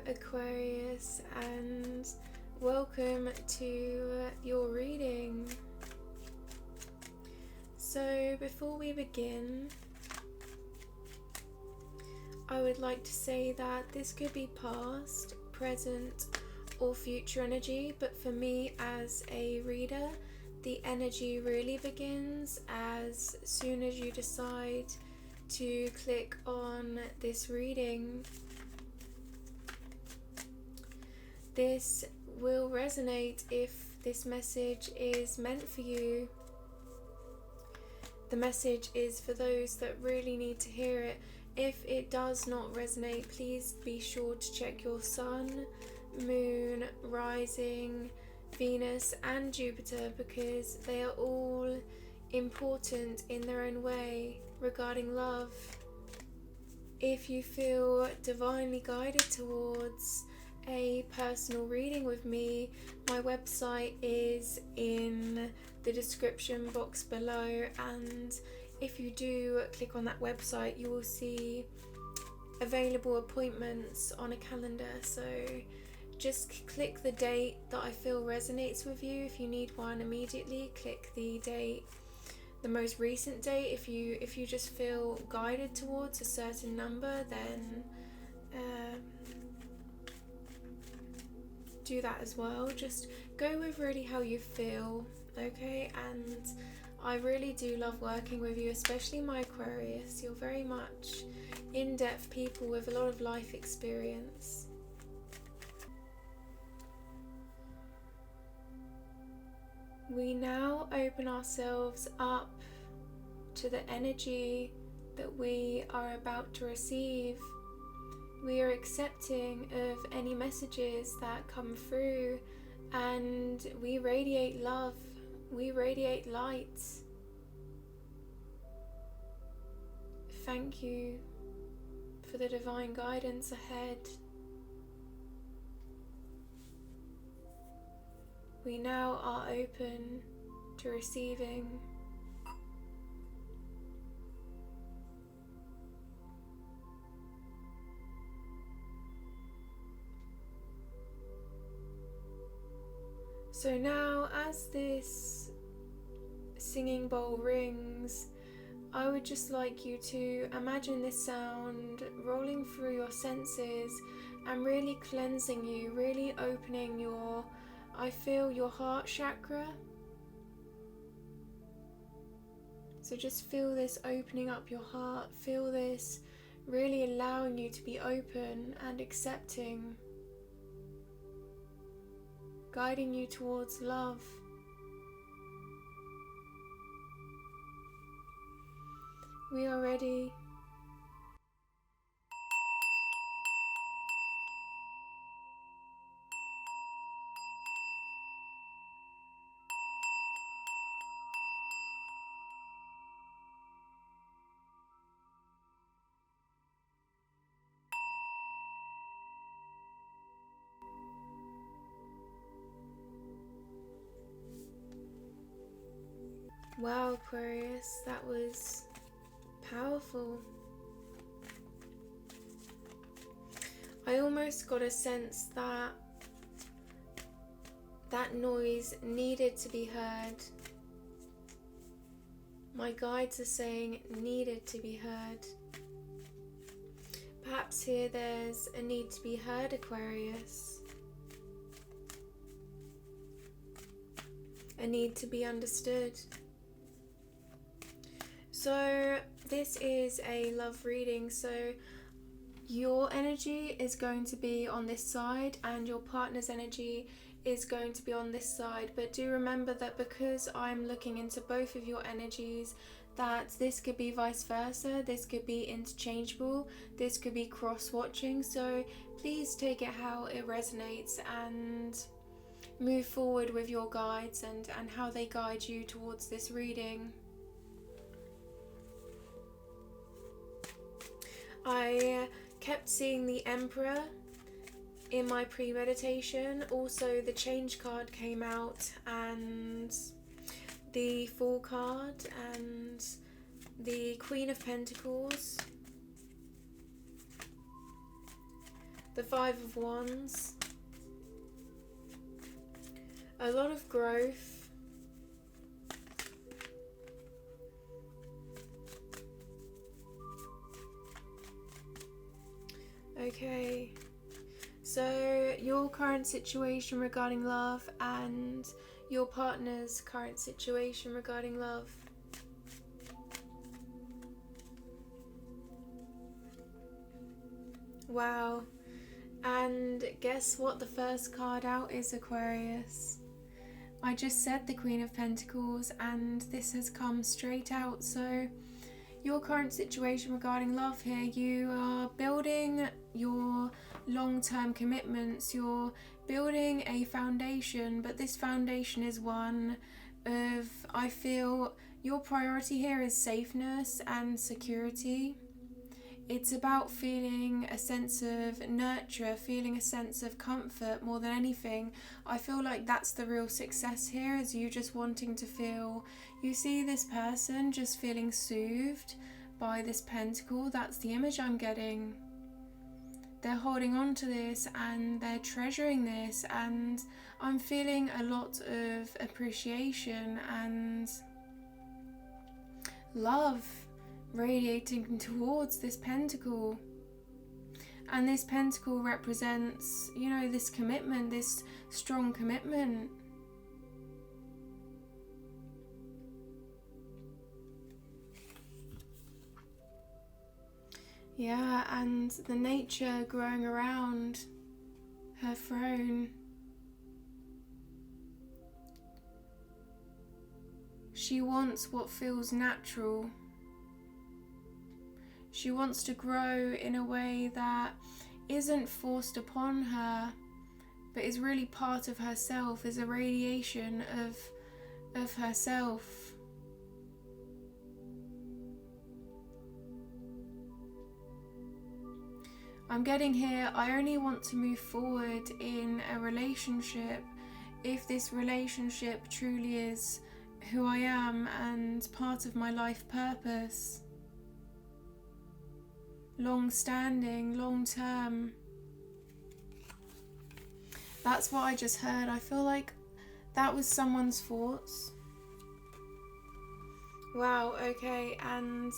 Aquarius, and welcome to your reading. So before we begin, I would like to say that this could be past, present, or future energy, but for me as a reader, the energy really begins as soon as you decide to click on this reading. This will resonate if this message is meant for you. The message is for those that really need to hear it. If it does not resonate, please be sure to check your sun, moon, rising, Venus and Jupiter, because they are all important in their own way regarding love. If you feel divinely guided towards a personal reading with me, my website is in the description box below, and if you do click on that website, you will see available appointments on a calendar. So just click the date that I feel resonates with you. If you need one immediately, click the date, the most recent date. If you just feel guided towards a certain number, then do that as well. Just go with really how you feel, okay? And I really do love working with you, especially my Aquarius. You're very much in-depth people with a lot of life experience. We now open ourselves up to the energy that we are about to receive. We are accepting of any messages that come through, and we radiate love, we radiate light. Thank you for the divine guidance ahead. We now are open to receiving. So now, as this singing bowl rings, I would just like you to imagine this sound rolling through your senses and really cleansing you, really opening your, I feel your heart chakra. So just feel this opening up your heart, feel this really allowing you to be open and accepting, guiding you towards love. We are ready. Wow, Aquarius, that was powerful. I almost got a sense that that noise needed to be heard. My guides are saying needed to be heard. Perhaps here there's a need to be heard, Aquarius. A need to be understood. So this is a love reading, so your energy is going to be on this side and your partner's energy is going to be on this side, but do remember that because I'm looking into both of your energies, that this could be vice versa, this could be interchangeable, this could be cross-watching, so please take it how it resonates and move forward with your guides and how they guide you towards this reading. I kept seeing the Emperor in my premeditation. Also the Change card came out, and the Fool card, and the Queen of Pentacles. The Five of Wands. A lot of growth. Okay. So your current situation regarding love and your partner's current situation regarding love. Wow. And guess what the first card out is, Aquarius? I just said the Queen of Pentacles and this has come straight out. So your current situation regarding love here, you are building your long-term commitments, you're building a foundation, but this foundation is one of, I feel, your priority here is safeness and security. It's about feeling a sense of nurture, feeling a sense of comfort more than anything. I feel like that's the real success here, is you just wanting to feel, you see this person just feeling soothed by this pentacle. That's the image I'm getting. They're holding on to this and they're treasuring this, and I'm feeling a lot of appreciation and love radiating towards this pentacle. And this pentacle represents, you know, this commitment, this strong commitment. Yeah, and the nature growing around her throne. She wants what feels natural. She wants to grow in a way that isn't forced upon her, but is really part of herself, is a radiation of herself. I'm getting here, I only want to move forward in a relationship if this relationship truly is who I am and part of my life purpose. Long-standing, long-term. That's what I just heard. I feel like that was someone's thoughts. Wow, okay, and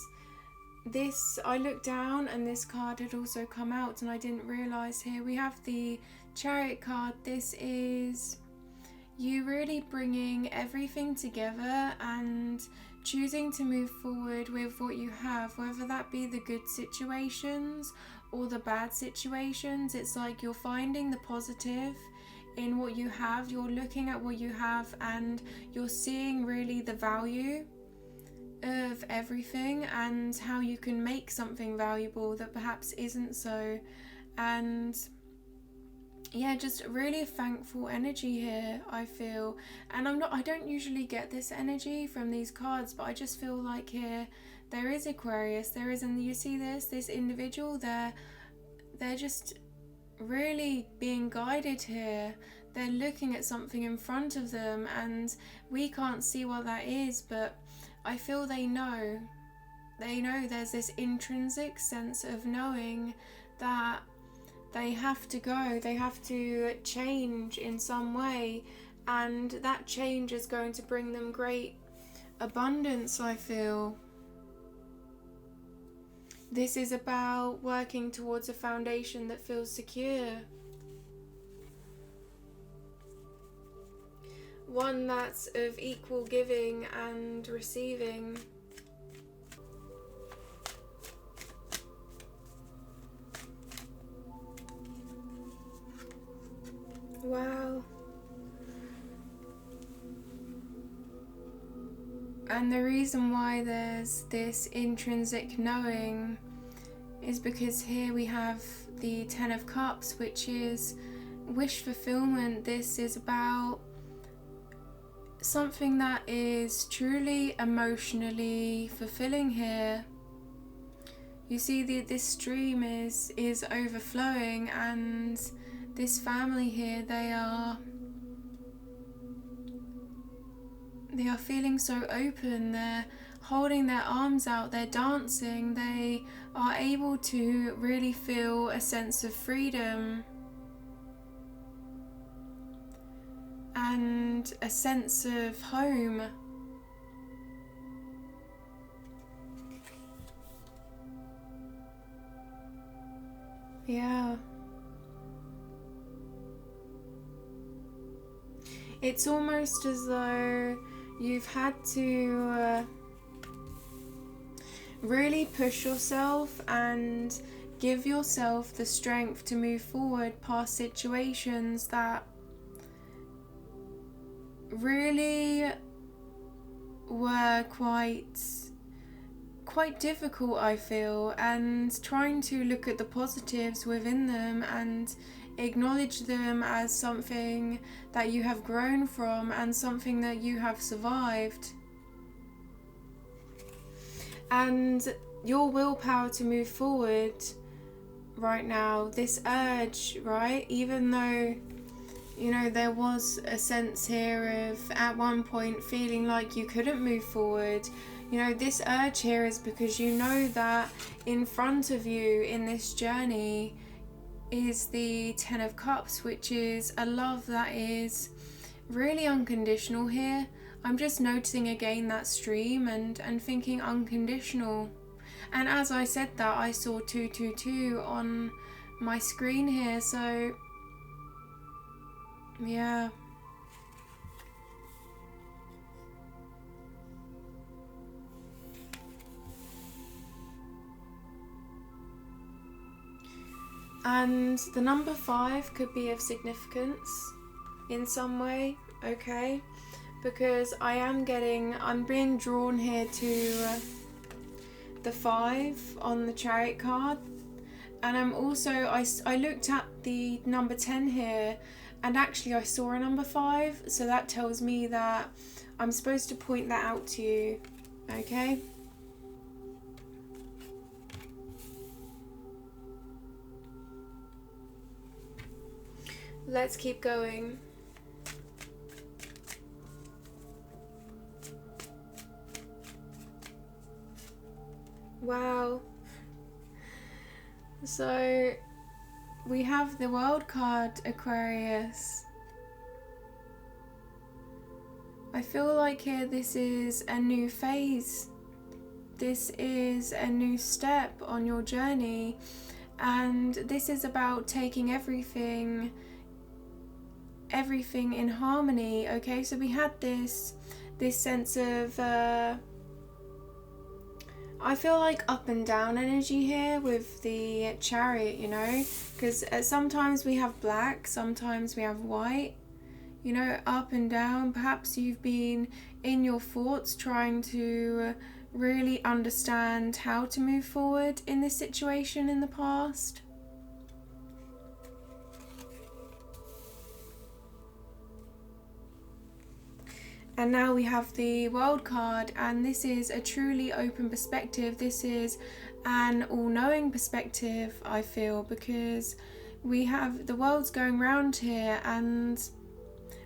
this, I looked down and this card had also come out and I didn't realise. Here we have the Chariot card. This is you really bringing everything together and choosing to move forward with what you have, whether that be the good situations or the bad situations. It's like you're finding the positive in what you have, you're looking at what you have and you're seeing really the value of everything and how you can make something valuable that perhaps isn't so. And yeah, just really a thankful energy here, I feel. And I don't usually get this energy from these cards, but I just feel like here there is Aquarius, there is, and you see this individual, they're just really being guided here. They're looking at something in front of them and we can't see what that is, but I feel they know there's this intrinsic sense of knowing that they have to go, they have to change in some way, and that change is going to bring them great abundance, I feel. This is about working towards a foundation that feels secure. One that's of equal giving and receiving. Wow. And the reason why there's this intrinsic knowing is because here we have the Ten of Cups, which is wish fulfillment. This is about something that is truly emotionally fulfilling here. You see this stream is overflowing, and this family here, they are feeling so open. holding their arms out, they're dancing, they are able to really feel a sense of freedom and a sense of home. Yeah. It's almost as though you've had to really push yourself and give yourself the strength to move forward past situations that really were quite difficult, I feel, and trying to look at the positives within them and acknowledge them as something that you have grown from and something that you have survived. And your willpower to move forward right now, this urge, right, even though, you know, there was a sense here of at one point feeling like you couldn't move forward, you know, this urge here is because you know that in front of you in this journey is the Ten of Cups, which is a love that is really unconditional here. I'm just noticing again that stream and thinking unconditional. And as I said that, I saw 222 on my screen here, so yeah. And the number 5 could be of significance in some way, okay? Because I'm being drawn here to the 5 on the Chariot card. And I'm also, I looked at the number 10 here, and actually I saw a number 5. So that tells me that I'm supposed to point that out to you, okay? Let's keep going. Wow. So we have the World card, Aquarius. I feel like here this is a new phase. This is a new step on your journey, and this is about taking everything in harmony, okay? So we had this sense of I feel like up and down energy here with the Chariot, you know, because sometimes we have black, sometimes we have white, you know, up and down. Perhaps you've been in your thoughts trying to really understand how to move forward in this situation in the past. And now we have the World card, and this is a truly open perspective. This is an all-knowing perspective, I feel, because we have the world's going round here, and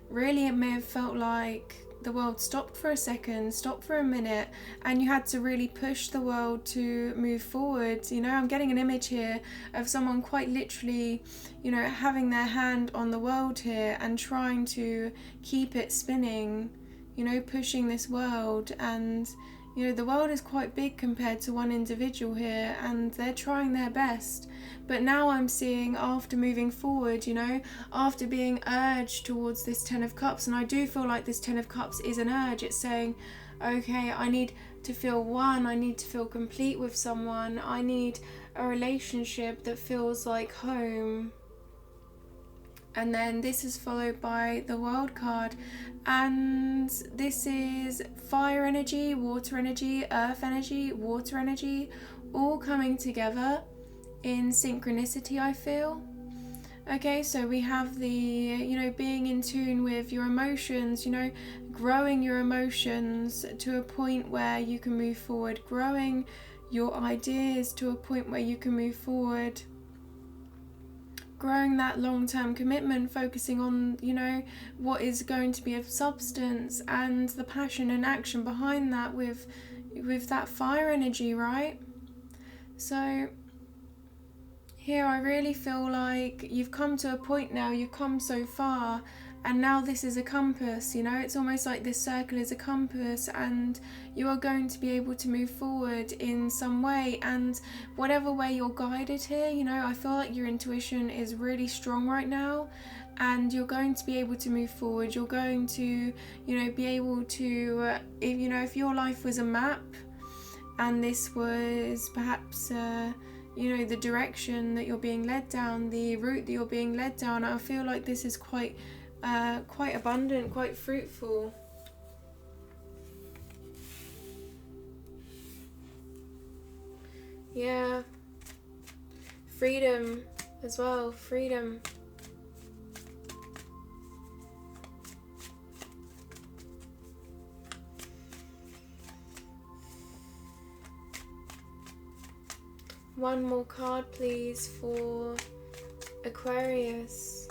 really it may have felt like the world stopped for a second, stopped for a minute, and you had to really push the world to move forward. You know, I'm getting an image here of someone quite literally, you know, having their hand on the world here and trying to keep it spinning, you know, pushing this world. And you know, the world is quite big compared to one individual here, and they're trying their best. But now I'm seeing, after moving forward, you know, after being urged towards this Ten of Cups, and I do feel like this Ten of Cups is an urge. It's saying, okay, I need to feel one, I need to feel complete with someone, I need a relationship that feels like home. And then this is followed by the World card, and this is fire energy, water energy, earth energy, water energy, all coming together in synchronicity, I feel. Okay, so we have the, you know, being in tune with your emotions, you know, growing your emotions to a point where you can move forward, growing your ideas to a point where you can move forward, growing that long-term commitment, focusing on, you know, what is going to be of substance and the passion and action behind that with, with that fire energy, right? So here I really feel like you've come to a point now, you've come so far, and now this is a compass, you know, it's almost like this circle is a compass, and you are going to be able to move forward in some way, and whatever way you're guided here, you know, I feel like your intuition is really strong right now, and you're going to be able to move forward. You're going to, you know, be able to, if, you know, if your life was a map, and this was perhaps, you know, the direction that you're being led down, the route that you're being led down, I feel like this is quite abundant, quite fruitful. Yeah. Freedom as well, freedom. One more card, please, for Aquarius.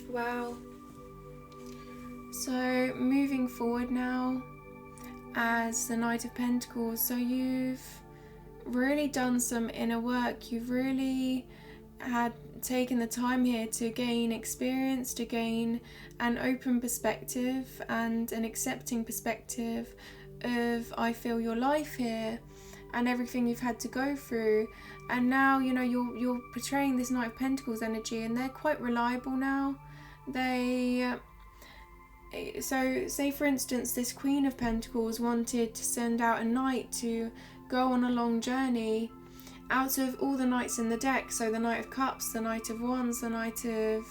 Wow. So moving forward now as the Knight of Pentacles, so you've really done some inner work. You've really had taken the time here to gain experience, to gain an open perspective and an accepting perspective of, I feel, your life here and everything you've had to go through. And now, you know, you're portraying this Knight of Pentacles energy, and they're quite reliable now. So say for instance this Queen of Pentacles wanted to send out a knight to go on a long journey. Out of all the knights in the deck, so the Knight of Cups, the Knight of Wands, the Knight of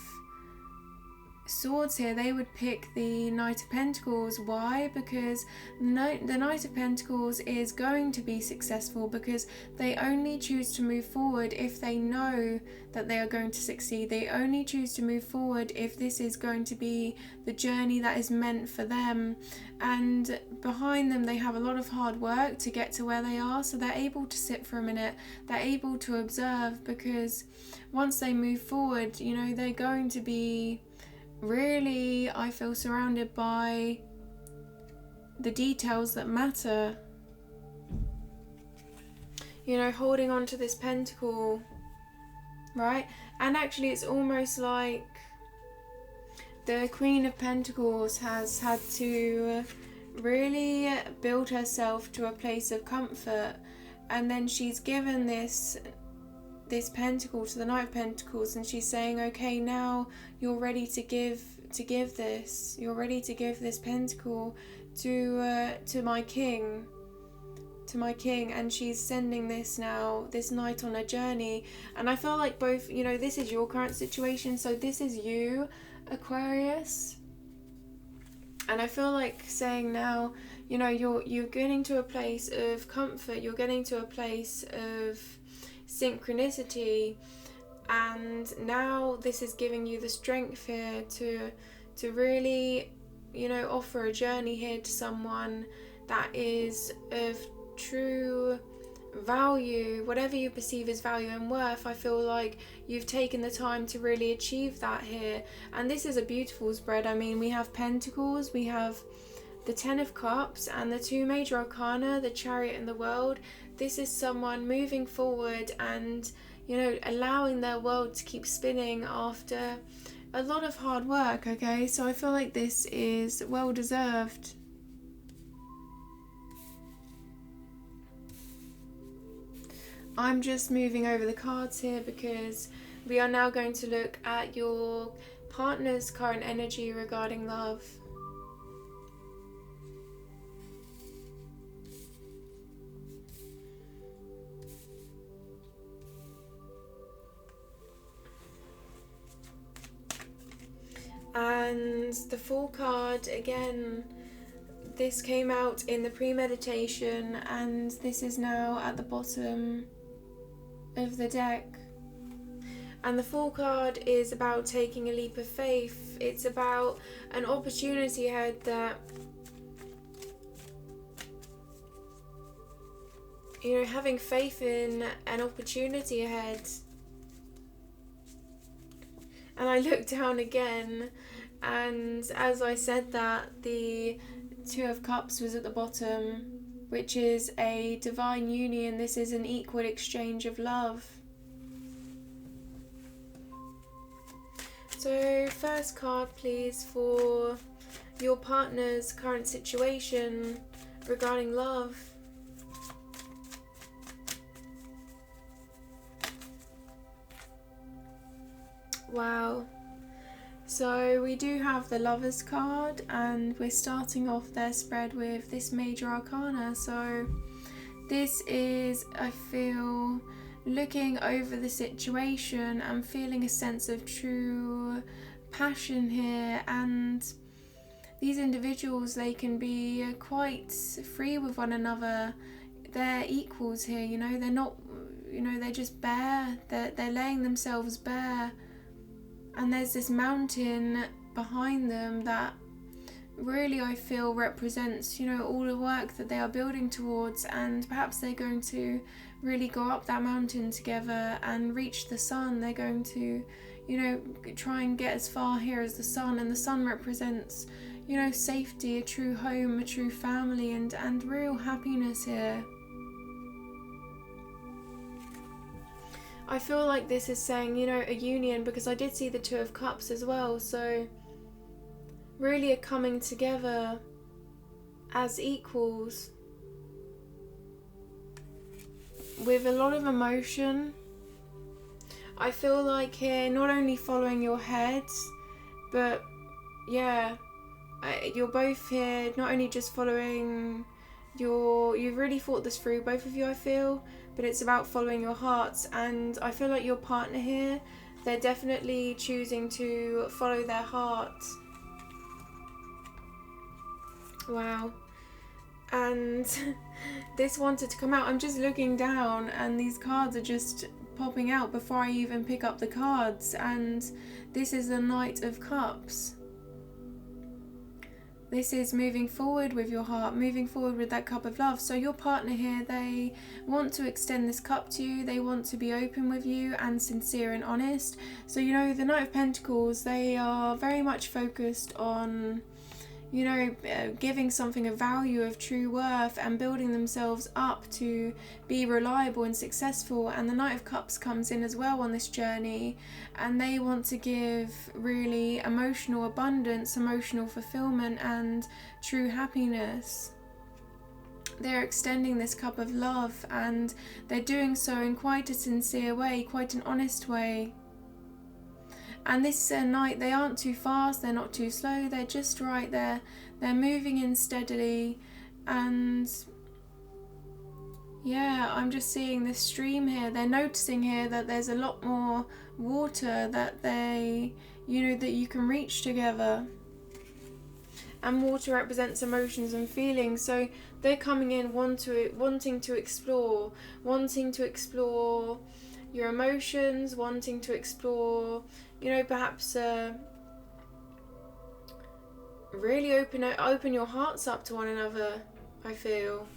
Swords here, they would pick the Knight of Pentacles. Why? Because the Knight of Pentacles is going to be successful, because they only choose to move forward if they know that they are going to succeed. They only choose to move forward if this is going to be the journey that is meant for them. And behind them they have a lot of hard work to get to where they are, so they're able to sit for a minute, they're able to observe, because once they move forward, you know, they're going to be really, I feel, surrounded by the details that matter. You know, holding on to this pentacle, right? And actually it's almost like the Queen of Pentacles has had to really build herself to a place of comfort, and then she's given this pentacle to the Knight of Pentacles, and she's saying, okay, now you're ready to give this. You're ready to give this pentacle to my king. To my king. And she's sending this knight on a journey. And I feel like both, you know, this is your current situation, so this is you, Aquarius. And I feel like saying now, you know, you're getting to a place of comfort, you're getting to a place of synchronicity, and now this is giving you the strength here to really, you know, offer a journey here to someone that is of true value, whatever you perceive as value and worth. I feel like you've taken the time to really achieve that here, and this is a beautiful spread. I mean, we have Pentacles, we have the Ten of Cups, and the two major arcana, the Chariot and the World. This is someone moving forward and, you know, allowing their world to keep spinning after a lot of hard work, okay? So I feel like this is well deserved. I'm just moving over the cards here because we are now going to look at your partner's current energy regarding love. And the Fool card, again, this came out in the Premeditation, and this is now at the bottom of the deck. And the Fool card is about taking a leap of faith. It's about an opportunity ahead that, you know, having faith in an opportunity ahead. And I look down again, And as I said that, the Two of Cups was at the bottom, which is a divine union. This is an equal exchange of love. So first card, please, for your partner's current situation regarding love. Wow. So we do have the Lovers card, and we're starting off their spread with this Major Arcana. So this is, I feel, looking over the situation and feeling a sense of true passion here. And these individuals, they can be quite free with one another. They're equals here, you know, they're not, you know, they're just bare. They're laying themselves bare. And there's this mountain behind them that really, I feel, represents, you know, all the work that they are building towards. And perhaps they're going to really go up that mountain together and reach the sun. They're going to, you know, try and get as far here as the sun. And the sun represents, you know, safety, a true home, a true family, and real happiness here. I feel like this is saying, you know, a union, because I did see the Two of Cups as well. So really a coming together as equals with a lot of emotion. I feel like here, not only following your head, but yeah, you're both here not only just following you've really thought this through, both of you, I feel, but it's about following your hearts. And I feel like your partner here, they're definitely choosing to follow their heart. Wow. And this wanted to come out. I'm just looking down and these cards are just popping out before I even pick up the cards. And this is the Knight of Cups. This is moving forward with your heart, moving forward with that cup of love. So your partner here, they want to extend this cup to you. They want to be open with you and sincere and honest. So, you know, the Knight of Pentacles, they are very much focused on, you know, giving something of value, of true worth, and building themselves up to be reliable and successful. And the Knight of Cups comes in as well on this journey, and they want to give really emotional abundance, emotional fulfillment, and true happiness. They're extending this cup of love, and they're doing so in quite a sincere way, quite an honest way. And this Knight, they aren't too fast, they're not too slow, they're just right there. They're moving in steadily. And yeah, I'm just seeing this stream here. They're noticing here that there's a lot more water that they, you know, that you can reach together. And water represents emotions and feelings. So they're coming in wanting to explore your emotions, wanting to explore, you know, perhaps really open your hearts up to one another, I feel.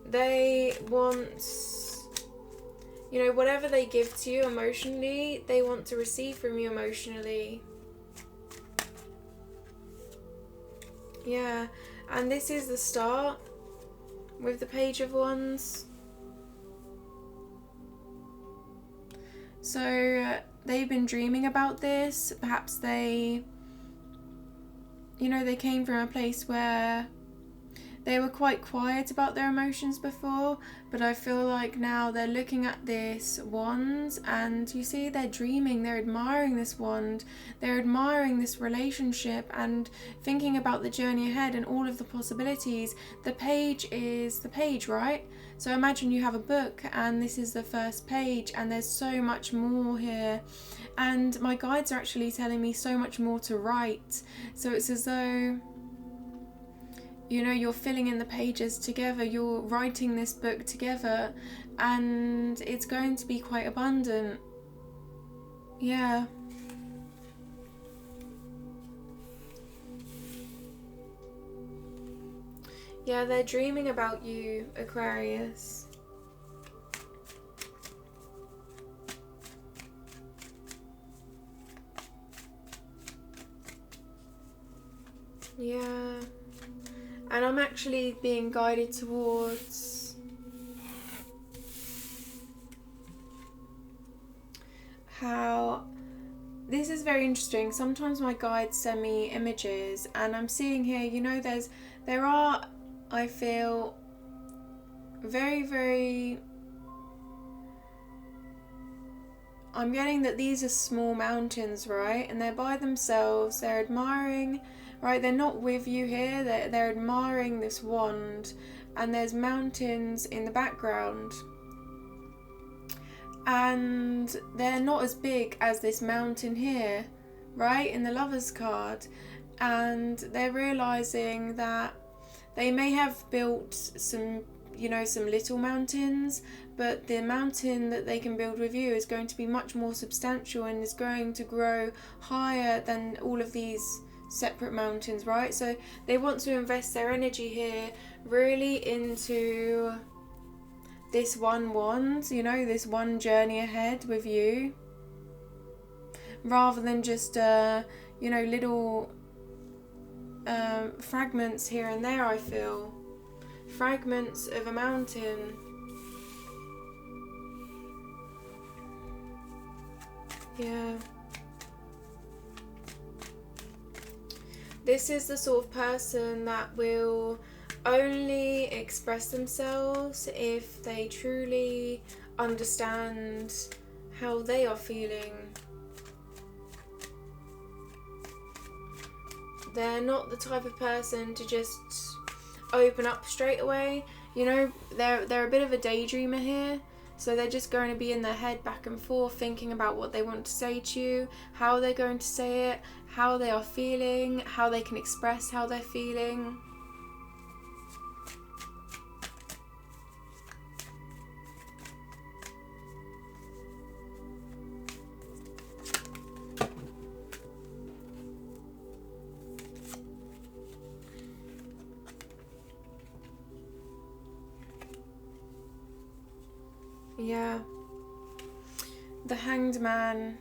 They want, you know, whatever they give to you emotionally, they want to receive from you emotionally. Yeah, and this is the start with the Page of Wands. So they've been dreaming about this. Perhaps they, you know, they came from a place where they were quite quiet about their emotions before, but I feel like now they're looking at this wand and you see they're dreaming, they're admiring this wand, they're admiring this relationship and thinking about the journey ahead and all of the possibilities. The page is the page, right? So imagine you have a book and this is the first page and there's so much more here. And my guides are actually telling me so much more to write. So it's as though, you know, you're filling in the pages together, you're writing this book together, and it's going to be quite abundant. Yeah. Yeah, they're dreaming about you, Aquarius. Yeah. And I'm actually being guided towards how this is very interesting. Sometimes my guides send me images, and I'm seeing here, you know, there are, I feel, very, I'm getting that these are small mountains, right? And they're by themselves, they're admiring, right? They're not with you here, they're admiring this wand, and there's mountains in the background. And they're not as big as this mountain here, right, in the Lovers card. And they're realizing that they may have built some, you know, some little mountains, but the mountain that they can build with you is going to be much more substantial and is going to grow higher than all of these separate mountains, right? So they want to invest their energy here really into this one wand, you know, this one journey ahead with you, rather than just you know, little fragments here and there. I feel fragments of a mountain. Yeah. This is the sort of person that will only express themselves if they truly understand how they are feeling. They're not the type of person to just open up straight away. You know, they're a bit of a daydreamer here. So they're just going to be in their head back and forth, thinking about what they want to say to you, how they're going to say it, how they are feeling, how they can express how they're feeling. Yeah. The Hanged Man.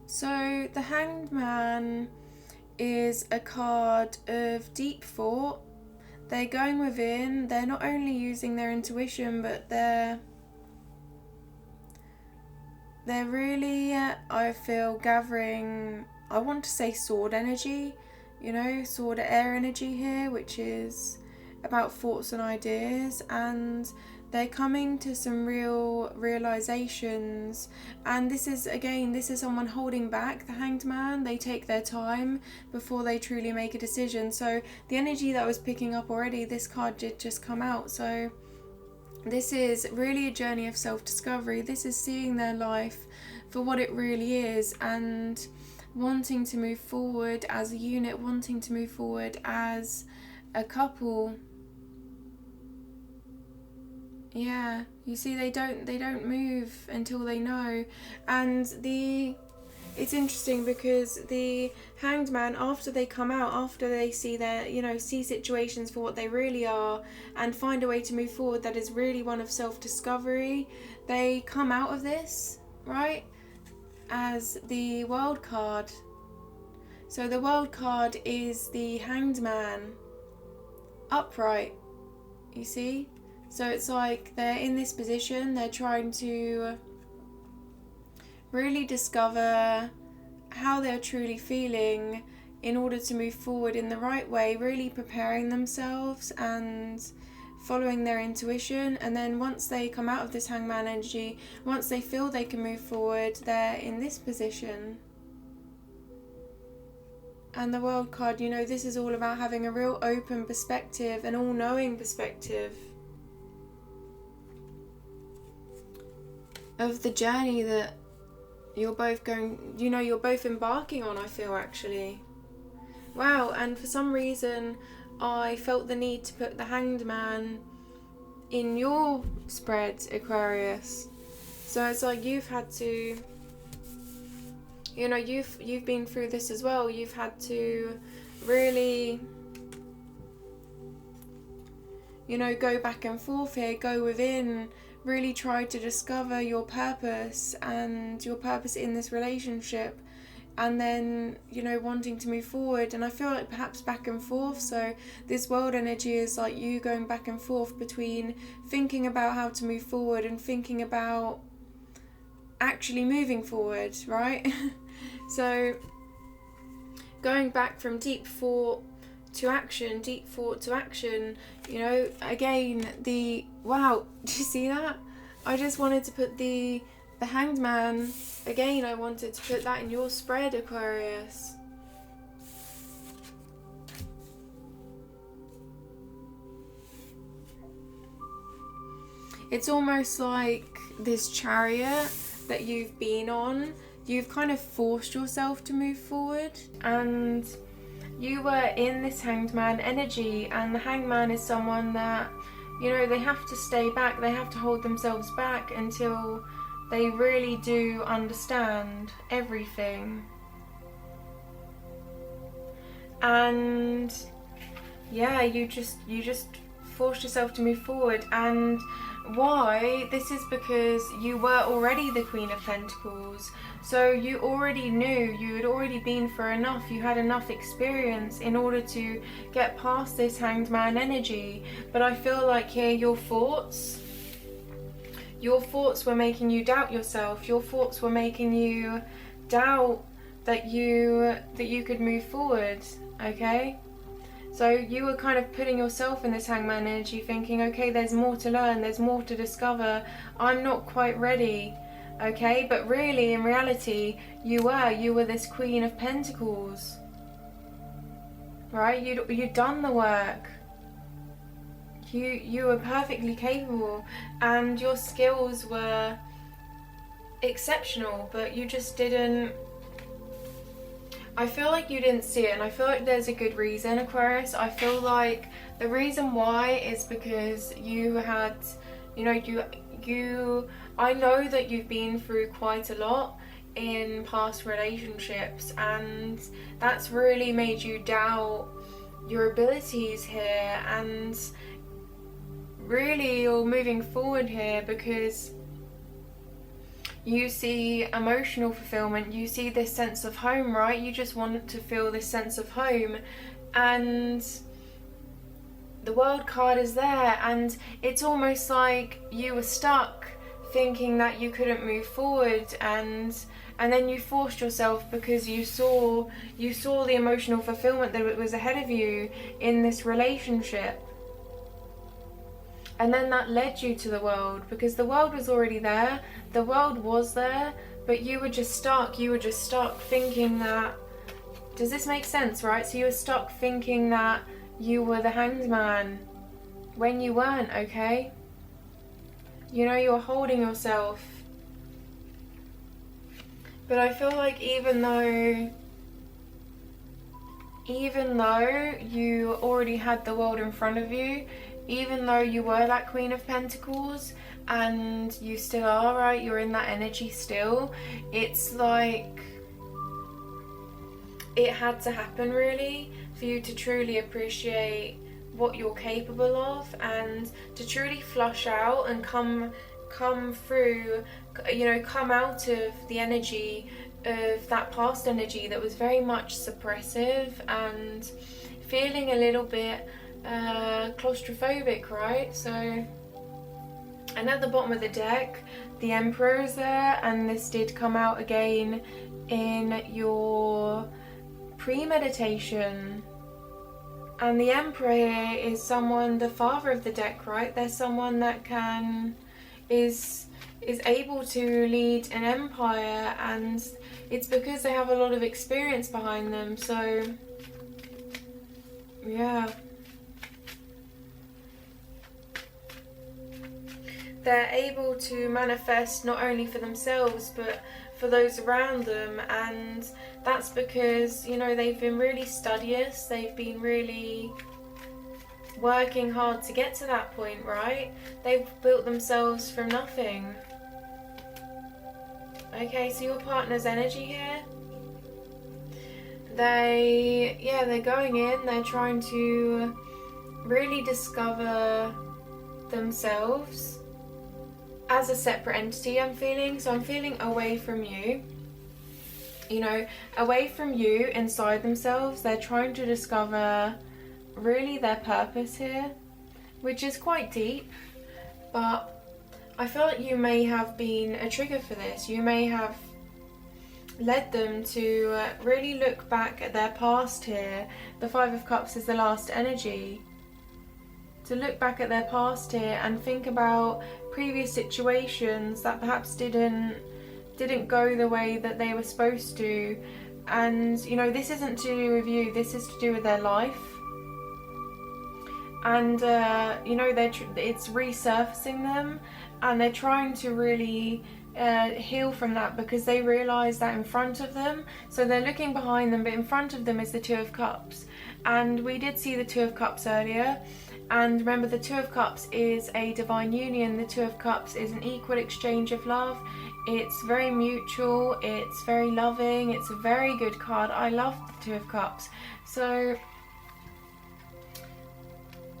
So the Hanged Man is a card of deep thought. They're going within. They're not only using their intuition, but they're really, I feel, gathering, I want to say sword energy, you know, sword air energy here, which is about thoughts and ideas, and they're coming to some real realizations. And this is, again, this is someone holding back, the Hanged Man. They take their time before they truly make a decision. So the energy that I was picking up already, this card did just come out. So this is really a journey of self-discovery. This is seeing their life for what it really is and wanting to move forward as a unit, wanting to move forward as a couple. Yeah, you see, they don't move until they know. And it's interesting because the Hanged Man, after they come out, after they see their, you know, see situations for what they really are and find a way to move forward that is really one of self-discovery, they come out of this, right, as the World card. So the World card is the Hanged Man upright, you see? So it's like they're in this position, they're trying to really discover how they're truly feeling in order to move forward in the right way, really preparing themselves and following their intuition. And then once they come out of this Hangman energy, once they feel they can move forward, they're in this position. And the World card, you know, this is all about having a real open perspective, an all-knowing perspective of the journey that you're both going, you know, you're both embarking on, I feel, actually. Wow, and for some reason I felt the need to put the Hanged Man in your spread, Aquarius. So it's like you've had to, you know, you've been through this as well. You've had to really, you know, go back and forth here, go within, really try to discover your purpose and your purpose in this relationship, and then, you know, wanting to move forward. And I feel like perhaps back and forth. So this world energy is like you going back and forth between thinking about how to move forward and thinking about actually moving forward, right? So going back from deep thought to action, deep thought to action, you know, again, wow, do you see that? I just wanted to put the Hanged Man, again, I wanted to put that in your spread, Aquarius. It's almost like this chariot that you've been on, you've kind of forced yourself to move forward, and you were in this Hanged Man energy, and the Hanged Man is someone that, you know, they have to stay back, they have to hold themselves back until they really do understand everything. And yeah, you just forced yourself to move forward. And why? This is because you were already the Queen of Pentacles. So you already knew, you had already been for enough, you had enough experience in order to get past this Hanged Man energy. But I feel like here your thoughts were making you doubt yourself. Your thoughts were making you doubt that you could move forward, okay? So you were kind of putting yourself in this Hangman energy, thinking, okay, there's more to learn, there's more to discover, I'm not quite ready, okay? But really, in reality, you were this Queen of Pentacles, right? You'd done the work. You were perfectly capable, and your skills were exceptional, but you just didn't, I feel like you didn't see it, and I feel like there's a good reason, Aquarius. I feel like the reason why is because you had, you know, I know that you've been through quite a lot in past relationships, and that's really made you doubt your abilities here, and really you're moving forward here because you see emotional fulfillment, you see this sense of home, right? You just want to feel this sense of home, and the World card is there, and it's almost like you were stuck thinking that you couldn't move forward, and then you forced yourself because you saw the emotional fulfillment that was ahead of you in this relationship. And then that led you to the World, because the World was already there, the World was there, but you were just stuck thinking that, does this make sense, right? So you were stuck thinking that you were the Hanged Man when you weren't, okay? You know, you're holding yourself. But I feel like even though you already had the World in front of you, even though you were that Queen of Pentacles, and you still are, right? You're in that energy still. It's like it had to happen, really, for you to truly appreciate what you're capable of, and to truly flush out and come through, you know, come out of the energy of that past energy that was very much suppressive and feeling a little bit claustrophobic, right? So, and at the bottom of the deck, the Emperor is there, and this did come out again in your Premeditation. And the Emperor here is someone, the father of the deck, right? There's someone that is able to lead an empire, and it's because they have a lot of experience behind them. So, yeah. They're able to manifest not only for themselves but for those around them, and that's because, you know, they've been really studious, they've been really working hard to get to that point, right? They've built themselves from nothing. Okay, so your partner's energy here, they're going in, they're trying to really discover themselves. as a separate entity, I'm feeling. So I'm feeling away from you. You know, away from you, inside themselves. They're trying to discover really their purpose here, which is quite deep. But I feel like you may have been a trigger for this. You may have led them to really look back at their past here. The Five of Cups is the last energy. To look back at their past here and think about previous situations that perhaps didn't go the way that they were supposed to. And you know, this isn't to do with you, this is to do with their life. And you know, it's resurfacing them, and they're trying to really heal from that, because they realize that in front of them, so they're looking behind them, but in front of them is the Two of Cups. And we did see the Two of Cups earlier. And remember, the Two of Cups is a divine union. The Two of Cups is an equal exchange of love. It's very mutual, it's very loving, it's a very good card. I love the Two of Cups. So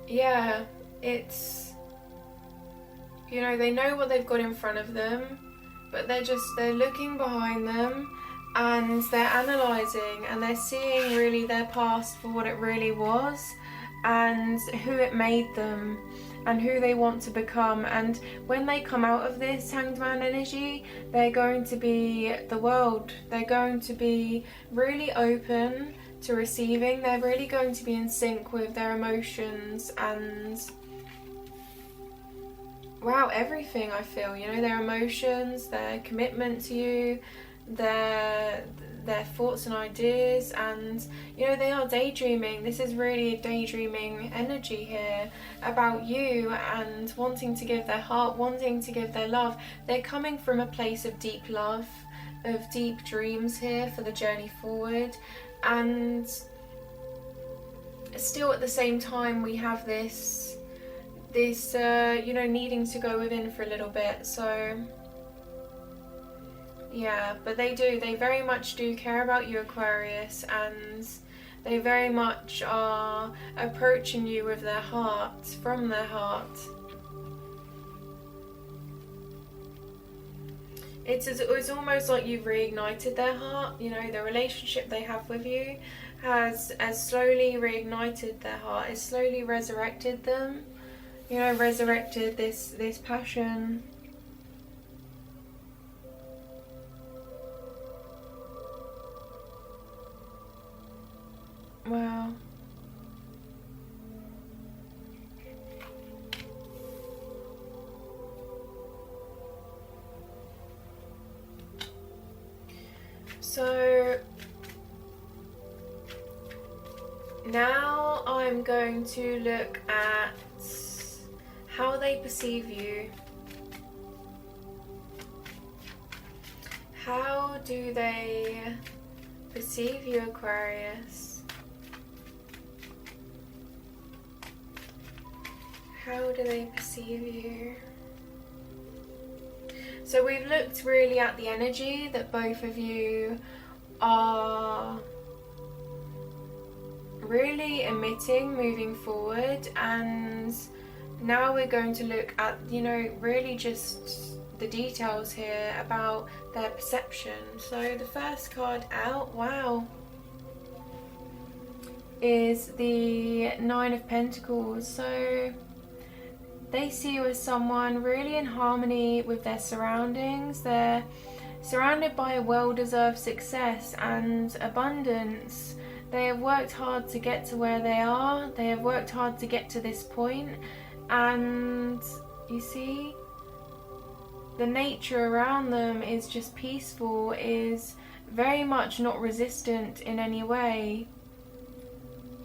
yeah, it's, you know, they know what they've got in front of them, but they're looking behind them, and they're analysing, and they're seeing really their past for what it really was, and who it made them, and who they want to become. And when they come out of this Hanged Man energy, they're going to be the world. They're going to be really open to receiving. They're really going to be in sync with their emotions and, wow, everything. I feel, you know, their emotions, their commitment to you, their thoughts and ideas. And you know, they are daydreaming. This is really a daydreaming energy here about you, and wanting to give their heart, wanting to give their love. They're coming from a place of deep love, of deep dreams here for the journey forward. And still at the same time, we have this you know, needing to go within for a little bit. So yeah, but they very much do care about you, Aquarius, and they very much are approaching you with their heart, from their heart. It's almost like you've reignited their heart. You know, the relationship they have with you has slowly reignited their heart. It's slowly resurrected them. You know, resurrected this passion. Wow. So now I'm going to look at how they perceive you. How do they perceive you, Aquarius? How do they perceive you? So we've looked really at the energy that both of you are really emitting moving forward, and now we're going to look at, you know, really just the details here about their perception. So the first card out, wow, is the Nine of Pentacles. So they see you as someone really in harmony with their surroundings. They're surrounded by a well-deserved success and abundance. They have worked hard to get to where they are. They have worked hard to get to this point. And you see, the nature around them is just peaceful, is very much not resistant in any way.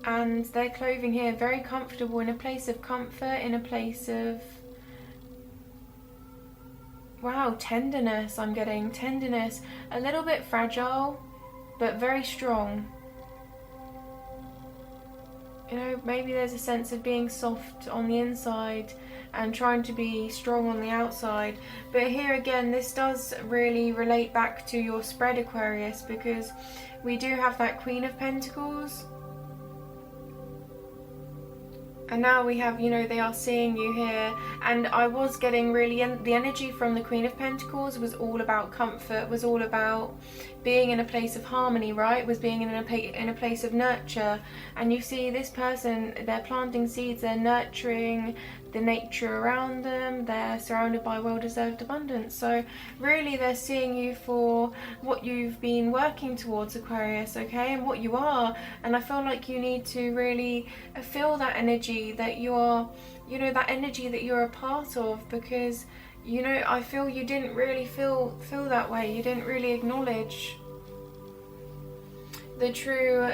And their clothing here, very comfortable, in a place of comfort, in a place of, wow, tenderness. I'm getting tenderness, a little bit fragile, but very strong. You know, maybe there's a sense of being soft on the inside and trying to be strong on the outside. But here again, this does really relate back to your spread, Aquarius, because we do have that Queen of Pentacles. And now we have, you know, they are seeing you here. And I was getting really, the energy from the Queen of Pentacles was all about comfort, was all about being in a place of harmony, right? Was being in a place of nurture. And you see this person, they're planting seeds, they're nurturing the nature around them, they're surrounded by well-deserved abundance. So really they're seeing you for what you've been working towards, Aquarius, okay, and what you are. And I feel like you need to really feel that energy that you're, you know, that energy that you're a part of, because, you know, I feel you didn't really feel that way. You didn't really acknowledge the true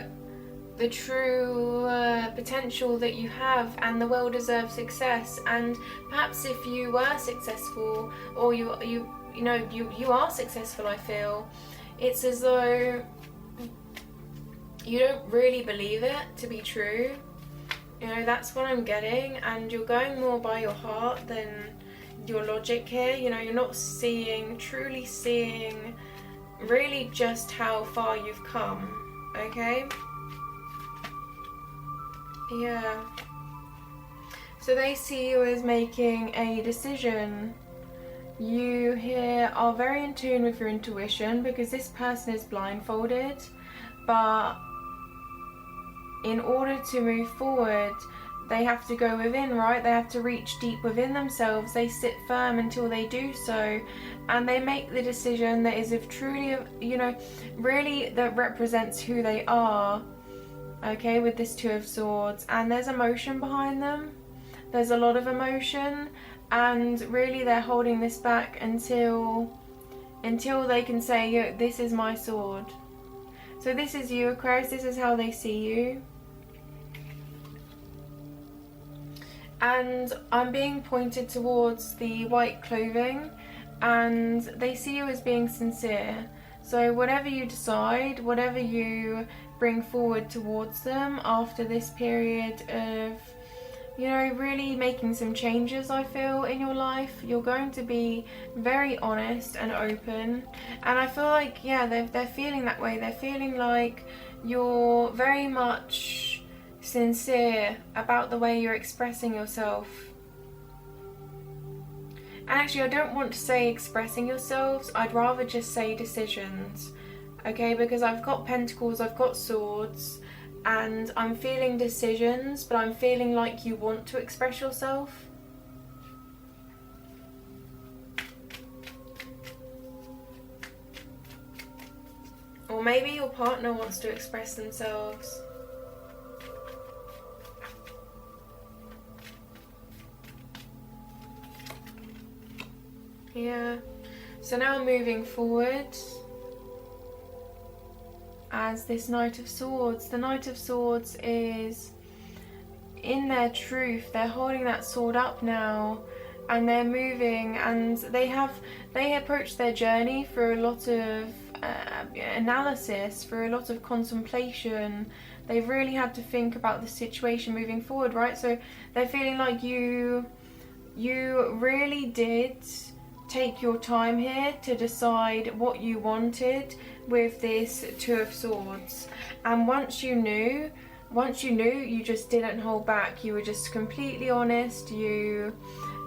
potential that you have and the well-deserved success. And perhaps if you were successful, or you are successful, I feel it's as though you don't really believe it to be true. You know, that's what I'm getting, and you're going more by your heart than your logic here. You know, you're not truly seeing really just how far you've come, okay? Yeah. So they see you as making a decision. You here are very in tune with your intuition, because this person is blindfolded, but in order to move forward, they have to go within, right? They have to reach deep within themselves. They sit firm until they do so, and they make the decision that is of truly, you know, really that represents who they are. Okay, with this Two of Swords, and there's emotion behind them. There's a lot of emotion, and really they're holding this back until they can say, yo, this is my sword. So this is you, Aquarius. This is how they see you. And I'm being pointed towards the white clothing, and they see you as being sincere. So whatever you decide, whatever you bring forward towards them after this period of, you know, really making some changes, I feel, in your life, you're going to be very honest and open. And I feel like, yeah, they're feeling that way. They're feeling like you're very much sincere about the way you're expressing yourself. And actually, I don't want to say expressing yourselves, I'd rather just say decisions. Okay, because I've got Pentacles, I've got Swords, and I'm feeling decisions, but I'm feeling like you want to express yourself. Or maybe your partner wants to express themselves. Yeah. So now moving forward, as this Knight of Swords. The Knight of Swords is in their truth. They're holding that sword up now, and they're moving, and they approach their journey through a lot of analysis, through a lot of contemplation. They've really had to think about the situation moving forward, right? So they're feeling like you really did take your time here to decide what you wanted with this Two of Swords. And once you knew, you just didn't hold back. You were just completely honest. You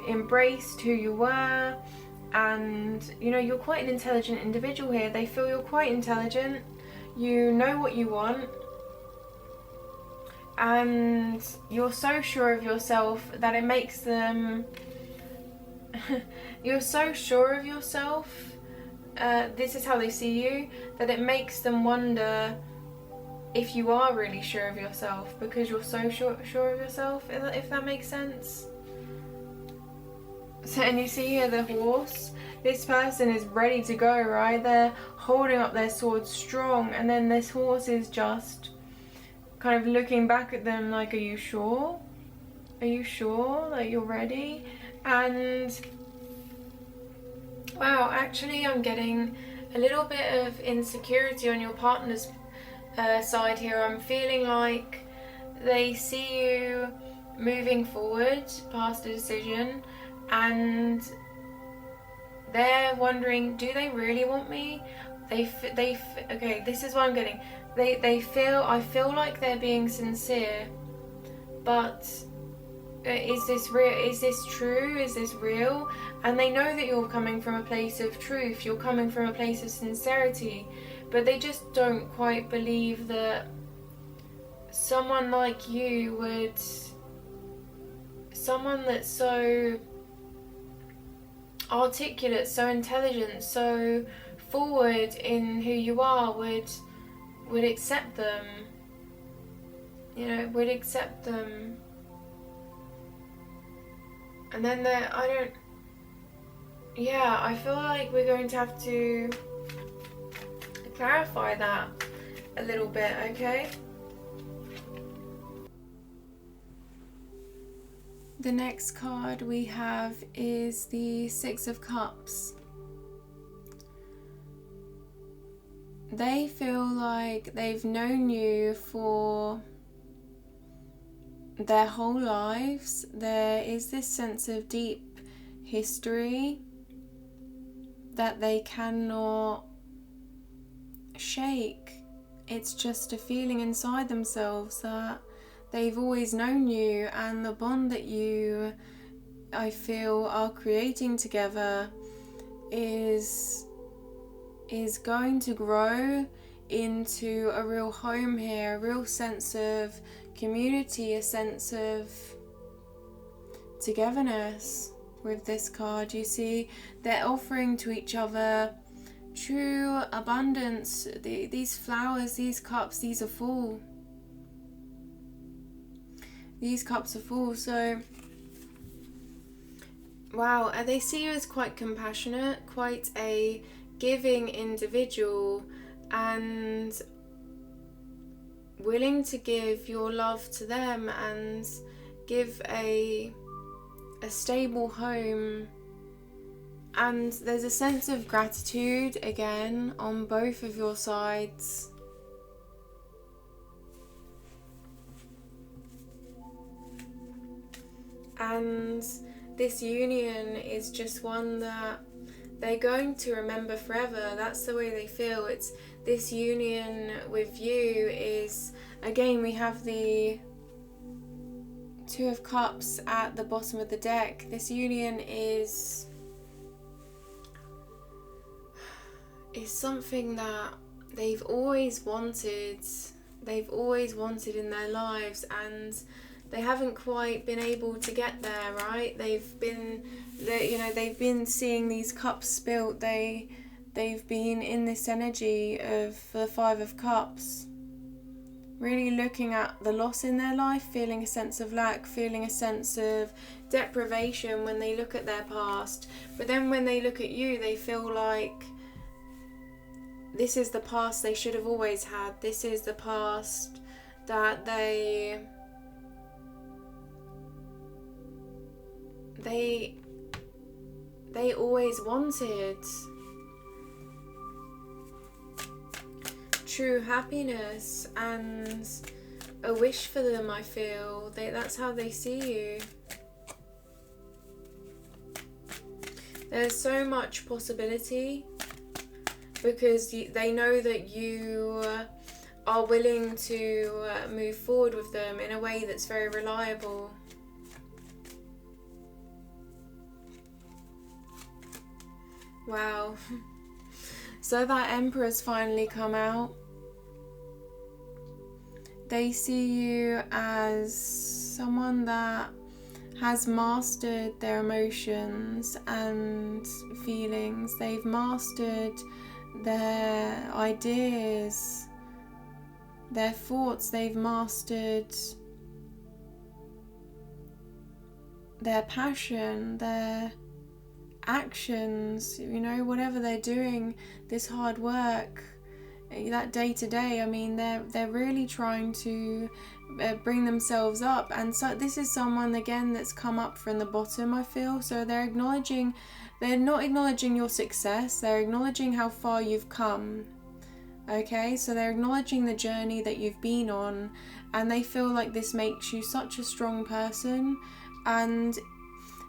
embraced who you were, and you know, you're quite an intelligent individual here. They feel you're quite intelligent. You know what you want, and you're so sure of yourself that it makes them you're so sure of yourself, this is how they see you, that it makes them wonder if you are really sure of yourself, because you're so sure of yourself, if that makes sense. So, and you see here the horse. This person is ready to go, right? They're holding up their sword strong, and then this horse is just kind of looking back at them like, are you sure? Are you sure that you're ready? And wow, actually I'm getting a little bit of insecurity on your partner's side here. I'm feeling like they see you moving forward past a decision, and they're wondering, do they really want me? Okay, this is what I'm getting. I feel like they're being sincere, but is this real? Is this true? Is this real? And they know that you're coming from a place of truth, you're coming from a place of sincerity, but they just don't quite believe that someone like you would, someone that's so articulate, so intelligent, so forward in who you are, would accept them, you know, would accept them. And then I feel like we're going to have to clarify that a little bit, okay? The next card we have is the Six of Cups. They feel like they've known you for their whole lives. There is this sense of deep history that they cannot shake. It's just a feeling inside themselves that they've always known you, and the bond that you, I feel, are creating together is going to grow into a real home here, a real sense of community, a sense of togetherness. With this card, you see, they're offering to each other true abundance. These flowers, these cups, these are full. These cups are full. So, wow, and they see you as quite compassionate, quite a giving individual, and willing to give your love to them and give a stable home. And there's a sense of gratitude again on both of your sides. And this union is just one that they're going to remember forever. That's the way they feel. It's this union with you is, again, we have the Two of Cups at the bottom of the deck. This union is something that they've always wanted. They've always wanted in their lives, and they haven't quite been able to get there, right? They've been seeing these cups spilt. They've been in this energy of the Five of Cups, really looking at the loss in their life, feeling a sense of lack, feeling a sense of deprivation when they look at their past. But then when they look at you, they feel like this is the past they should have always had. This is the past that they always wanted. True happiness and a wish for them, I feel. That's how they see you. There's so much possibility because they know that you are willing to move forward with them in a way that's very reliable. Wow. So that Emperor's finally come out. They see you as someone that has mastered their emotions and feelings. They've mastered their ideas, their thoughts. They've mastered their passion, their actions, you know, whatever they're doing, this hard work, that day to day. I mean, they're really trying to bring themselves up, and so this is someone again that's come up from the bottom, I feel. So they're not acknowledging your success, they're acknowledging how far you've come. Okay, so they're acknowledging the journey that you've been on, and they feel like this makes you such a strong person. And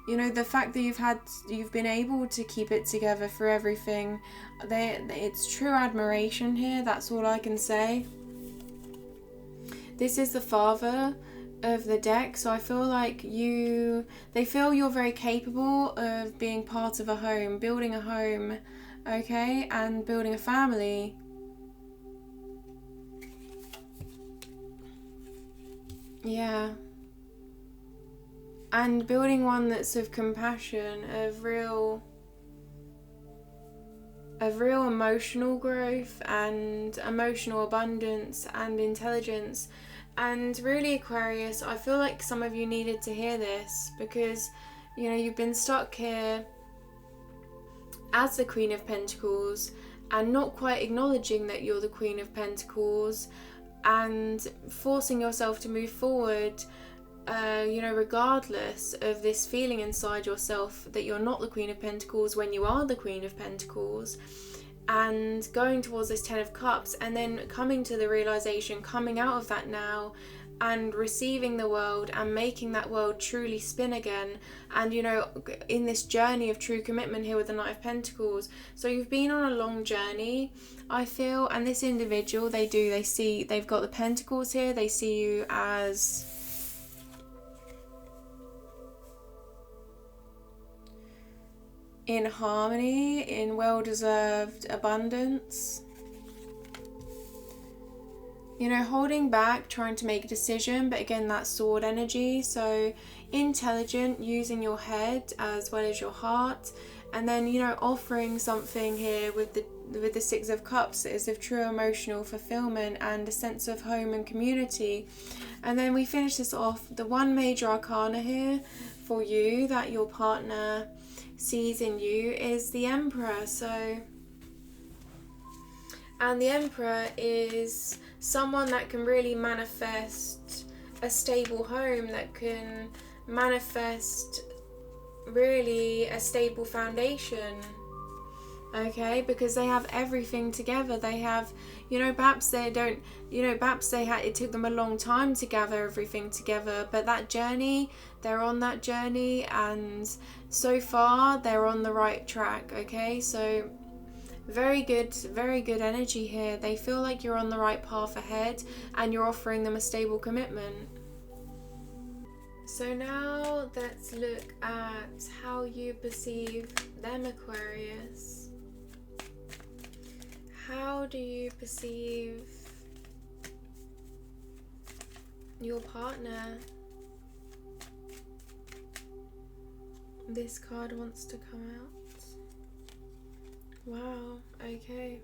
you know, the fact that you've been able to keep it together for everything, it's true admiration here. That's all I can say. This is the Father of the deck. So I feel like they feel you're very capable of being part of a home, building a home, okay, and building a family. Yeah. And building one that's of compassion, of real emotional growth and emotional abundance and intelligence. And really, Aquarius, I feel like some of you needed to hear this, because, you know, you've been stuck here as the Queen of Pentacles and not quite acknowledging that you're the Queen of Pentacles, and forcing yourself to move forward, you know, regardless of this feeling inside yourself that you're not the Queen of Pentacles when you are the Queen of Pentacles, and going towards this Ten of Cups, and then coming to the realization, coming out of that now, and receiving the world and making that world truly spin again, and, you know, in this journey of true commitment here with the Knight of Pentacles. So you've been on a long journey, I feel, and this individual, they've got the Pentacles here, they see you as in harmony, in well-deserved abundance. You know, holding back, trying to make a decision, but again, that sword energy. So intelligent, using your head as well as your heart, and then, you know, offering something here with the Six of Cups is of true emotional fulfillment and a sense of home and community. And then we finish this off, the one major arcana here for you that your partner sees in you is the Emperor. So, and the Emperor is someone that can really manifest a stable home, that can manifest really a stable foundation, okay, because they have everything together. They have, you know, perhaps they don't, you know, perhaps it took them a long time to gather everything together, but that journey, they're on that journey, and so far they're on the right track, okay? So very good energy here. They feel like you're on the right path ahead, and you're offering them a stable commitment. So now let's look at how you perceive them, Aquarius. How do you perceive your partner? This card wants to come out. Wow, okay.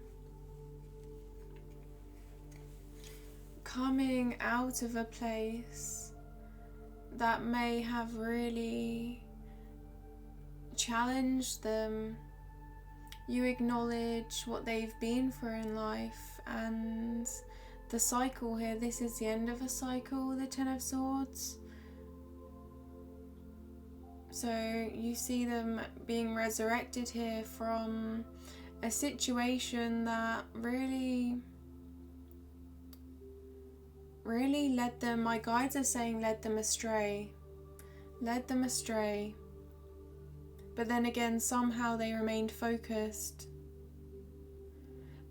Coming out of a place that may have really challenged them. You acknowledge what they've been through in life, and the cycle here, this is the end of a cycle, the Ten of Swords. So you see them being resurrected here from a situation that really led them, my guides are saying, led them astray. But then again, somehow they remained focused.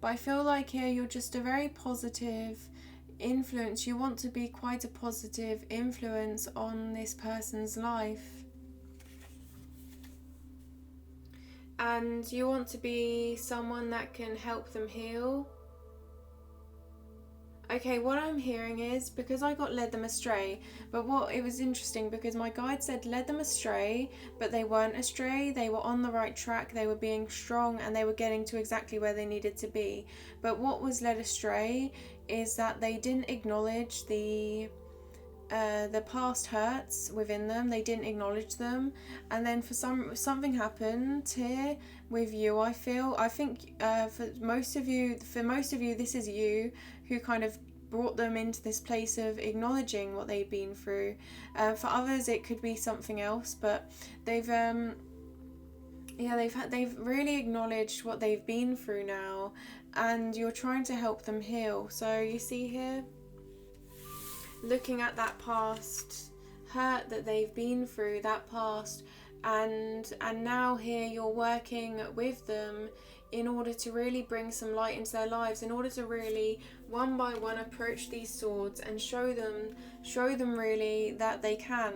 But I feel like here you're just a very positive influence. You want to be quite a positive influence on this person's life. And you want to be someone that can help them heal. Okay, what I'm hearing is, because I got led them astray, but it was interesting because my guide said led them astray, but they weren't astray, they were on the right track, they were being strong, and they were getting to exactly where they needed to be. But what was led astray is that they didn't acknowledge the past hurts within them. They didn't acknowledge them, and then something happened here with you. I think for most of you this is you who kind of brought them into this place of acknowledging what they've been through. For others it could be something else, but they've really acknowledged what they've been through now, and you're trying to help them heal. So you see here, looking at that past hurt that they've been through, that past, and now here you're working with them in order to really bring some light into their lives, in order to really one by one approach these swords and show them really that they can,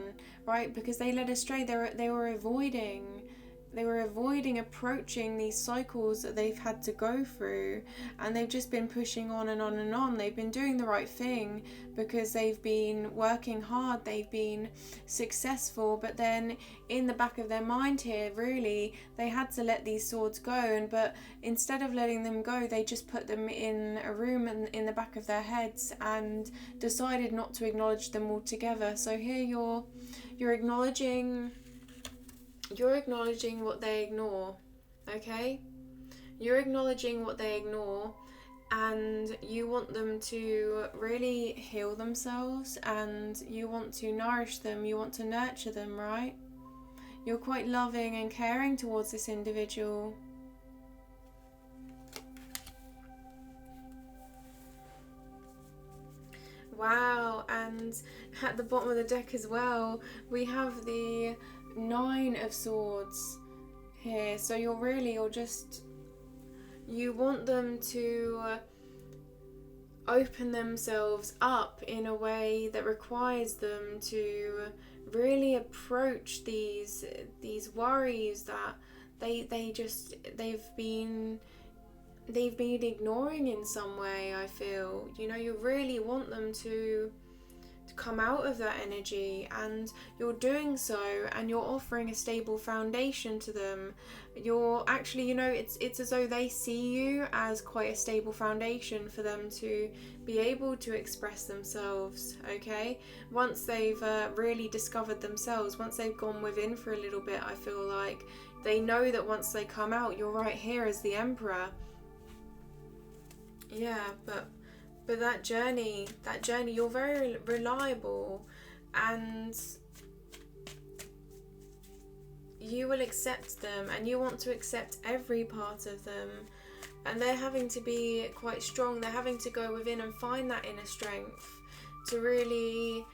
right? Because they led astray. They were avoiding approaching these cycles that they've had to go through, and they've just been pushing on and on and on. They've been doing the right thing because they've been working hard, they've been successful, but then in the back of their mind here, really, they had to let these swords go, but instead of letting them go, they just put them in a room in the back of their heads and decided not to acknowledge them altogether. So here you're acknowledging what they ignore, okay? You're acknowledging what they ignore, and you want them to really heal themselves, and you want to nourish them, you want to nurture them, right? You're quite loving and caring towards this individual. Wow, and at the bottom of the deck as well, we have the Nine of Swords here. So you want them to open themselves up in a way that requires them to really approach these worries that they've been ignoring in some way, I feel. You know, you really want them to come out of that energy, and you're doing so, and you're offering a stable foundation to them. You're actually, you know, it's as though they see you as quite a stable foundation for them to be able to express themselves, okay? Once they've really discovered themselves, once they've gone within for a little bit, I feel like they know that once they come out, you're right here as the Emperor. Yeah, but that journey, you're very reliable, and you will accept them, and you want to accept every part of them, and they're having to be quite strong. They're having to go within and find that inner strength to really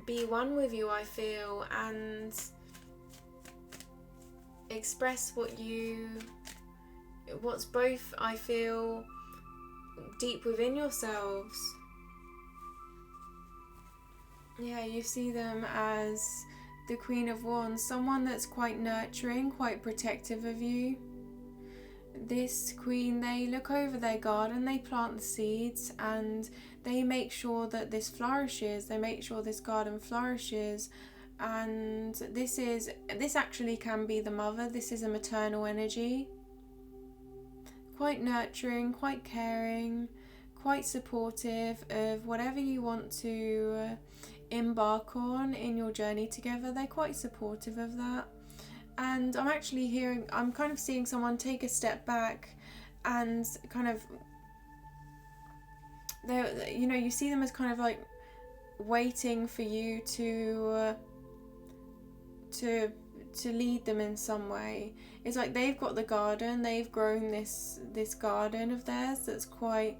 be one with you, I feel, and express what's both, I feel, deep within yourselves. Yeah, you see them as the Queen of Wands, someone that's quite nurturing, quite protective of you. This queen, they look over their garden, they plant the seeds, and they make sure that this flourishes, they make sure this garden flourishes. And this actually can be the mother. This is a maternal energy. Quite nurturing, quite caring, quite supportive of whatever you want to embark on in your journey together. They're quite supportive of that. And I'm kind of seeing someone take a step back and kind of, you know, you see them as kind of like waiting for you to lead them in some way. It's like they've got the garden, they've grown this garden of theirs that's quite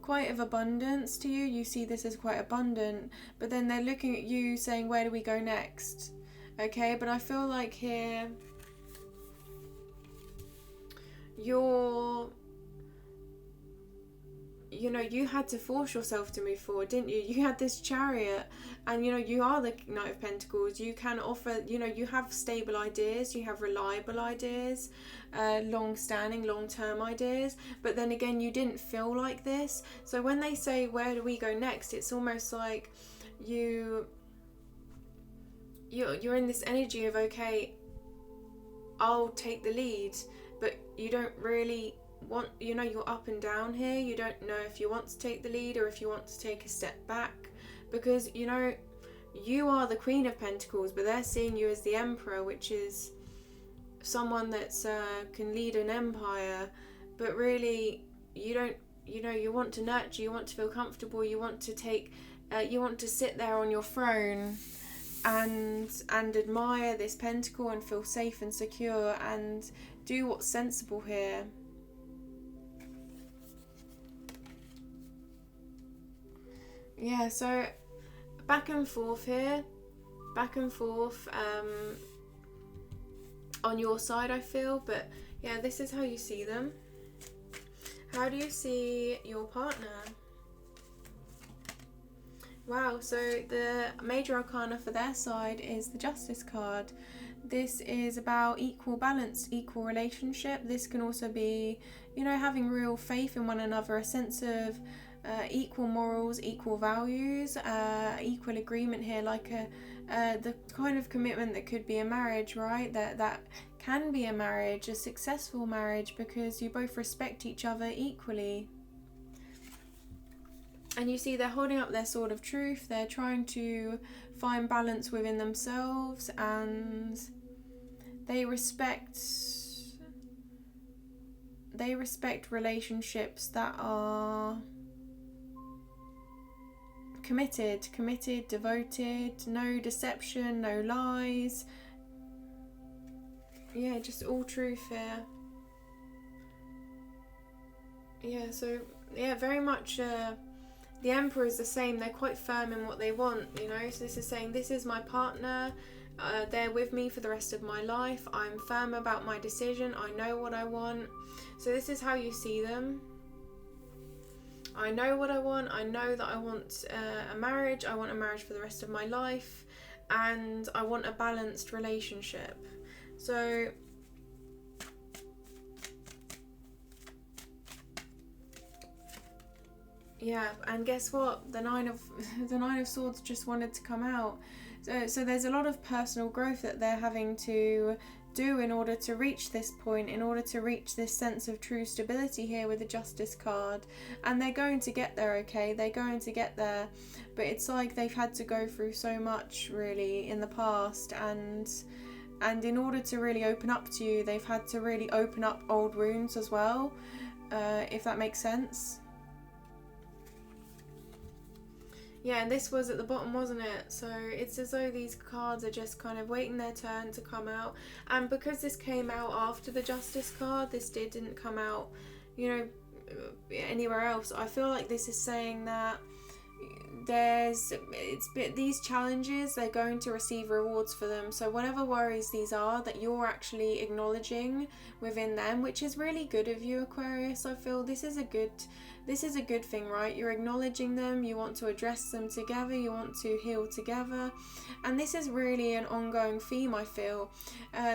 of abundance to you. You see this as quite abundant, but then they're looking at you saying, where do we go next? Okay, but I feel like here you had to force yourself to move forward, didn't you? You had this Chariot, and you are the Knight of Pentacles. You can offer, you have stable ideas, you have reliable ideas, long-standing, long-term ideas, but then again, you didn't feel like this. So when they say, where do we go next, it's almost like you're in this energy of, okay, I'll take the lead, but you don't really want, you're up and down here. You don't know if you want to take the lead or if you want to take a step back, because you are the Queen of Pentacles, but they're seeing you as the Emperor, which is someone that's can lead an empire. But really, you want to nurture, you want to feel comfortable, you want to sit there on your throne and admire this pentacle and feel safe and secure and do what's sensible here. Yeah, so back and forth here, on your side, I feel, but Yeah, this is how you see them. How do you see your partner? Wow, so the major arcana for their side is the Justice card. This is about equal balance, equal relationship. This can also be, you know, having real faith in one another, a sense of equal morals, equal values, equal agreement here, like the kind of commitment that could be a marriage, right? That can be a marriage, a successful marriage, because you both respect each other equally. And you see they're holding up their sword of truth. They're trying to find balance within themselves, and they respect relationships that are committed, devoted, no deception, no lies. Yeah, just all truth here. Yeah, so yeah, very much the Emperor is the same. They're quite firm in what they want, you know. So this is saying, this is my partner. They're with me for the rest of my life. I'm firm about my decision. I know what I want. So this is how you see them. I know what I want. I know that I want a marriage. I want a marriage for the rest of my life. And I want a balanced relationship. So yeah, and guess what? The Nine of Swords just wanted to come out. So there's a lot of personal growth that they're having to do in order to reach this point, in order to reach this sense of true stability here with the Justice card. And they're going to get there, okay? They're going to get there. But it's like they've had to go through so much, really, in the past. And in order to really open up to you, they've had to really open up old wounds as well, if that makes sense. Yeah, and this was at the bottom, wasn't it? So it's as though these cards are just kind of waiting their turn to come out. And because this came out after the Justice card, this didn't come out, you know, anywhere else. I feel like this is saying that these challenges, they're going to receive rewards for them. So whatever worries these are, that you're actually acknowledging within them, which is really good of you, Aquarius. I feel this is a good thing, right? You're acknowledging them, you want to address them together, you want to heal together, and this is really an ongoing theme, I feel.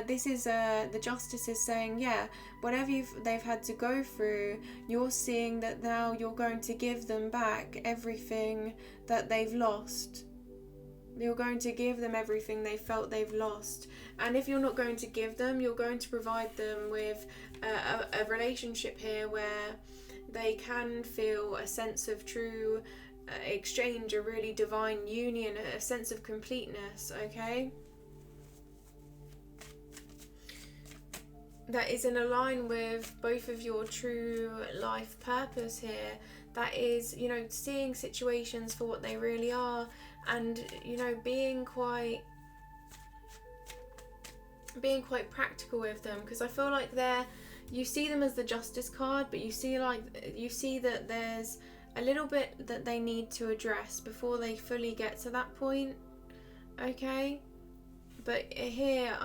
This is the Justice is saying, yeah, whatever they've had to go through, you're seeing that now you're going to give them back everything that they've lost. You're going to give them everything they felt they've lost. And if you're not going to give them, you're going to provide them with a relationship here where they can feel a sense of true exchange, a really divine union, a sense of completeness, okay? That is in align with both of your true life purpose here. That is, you know, seeing situations for what they really are, and, you know, being quite practical with them, because I feel like you see them as the Justice card, but you see that there's a little bit that they need to address before they fully get to that point, okay? But here,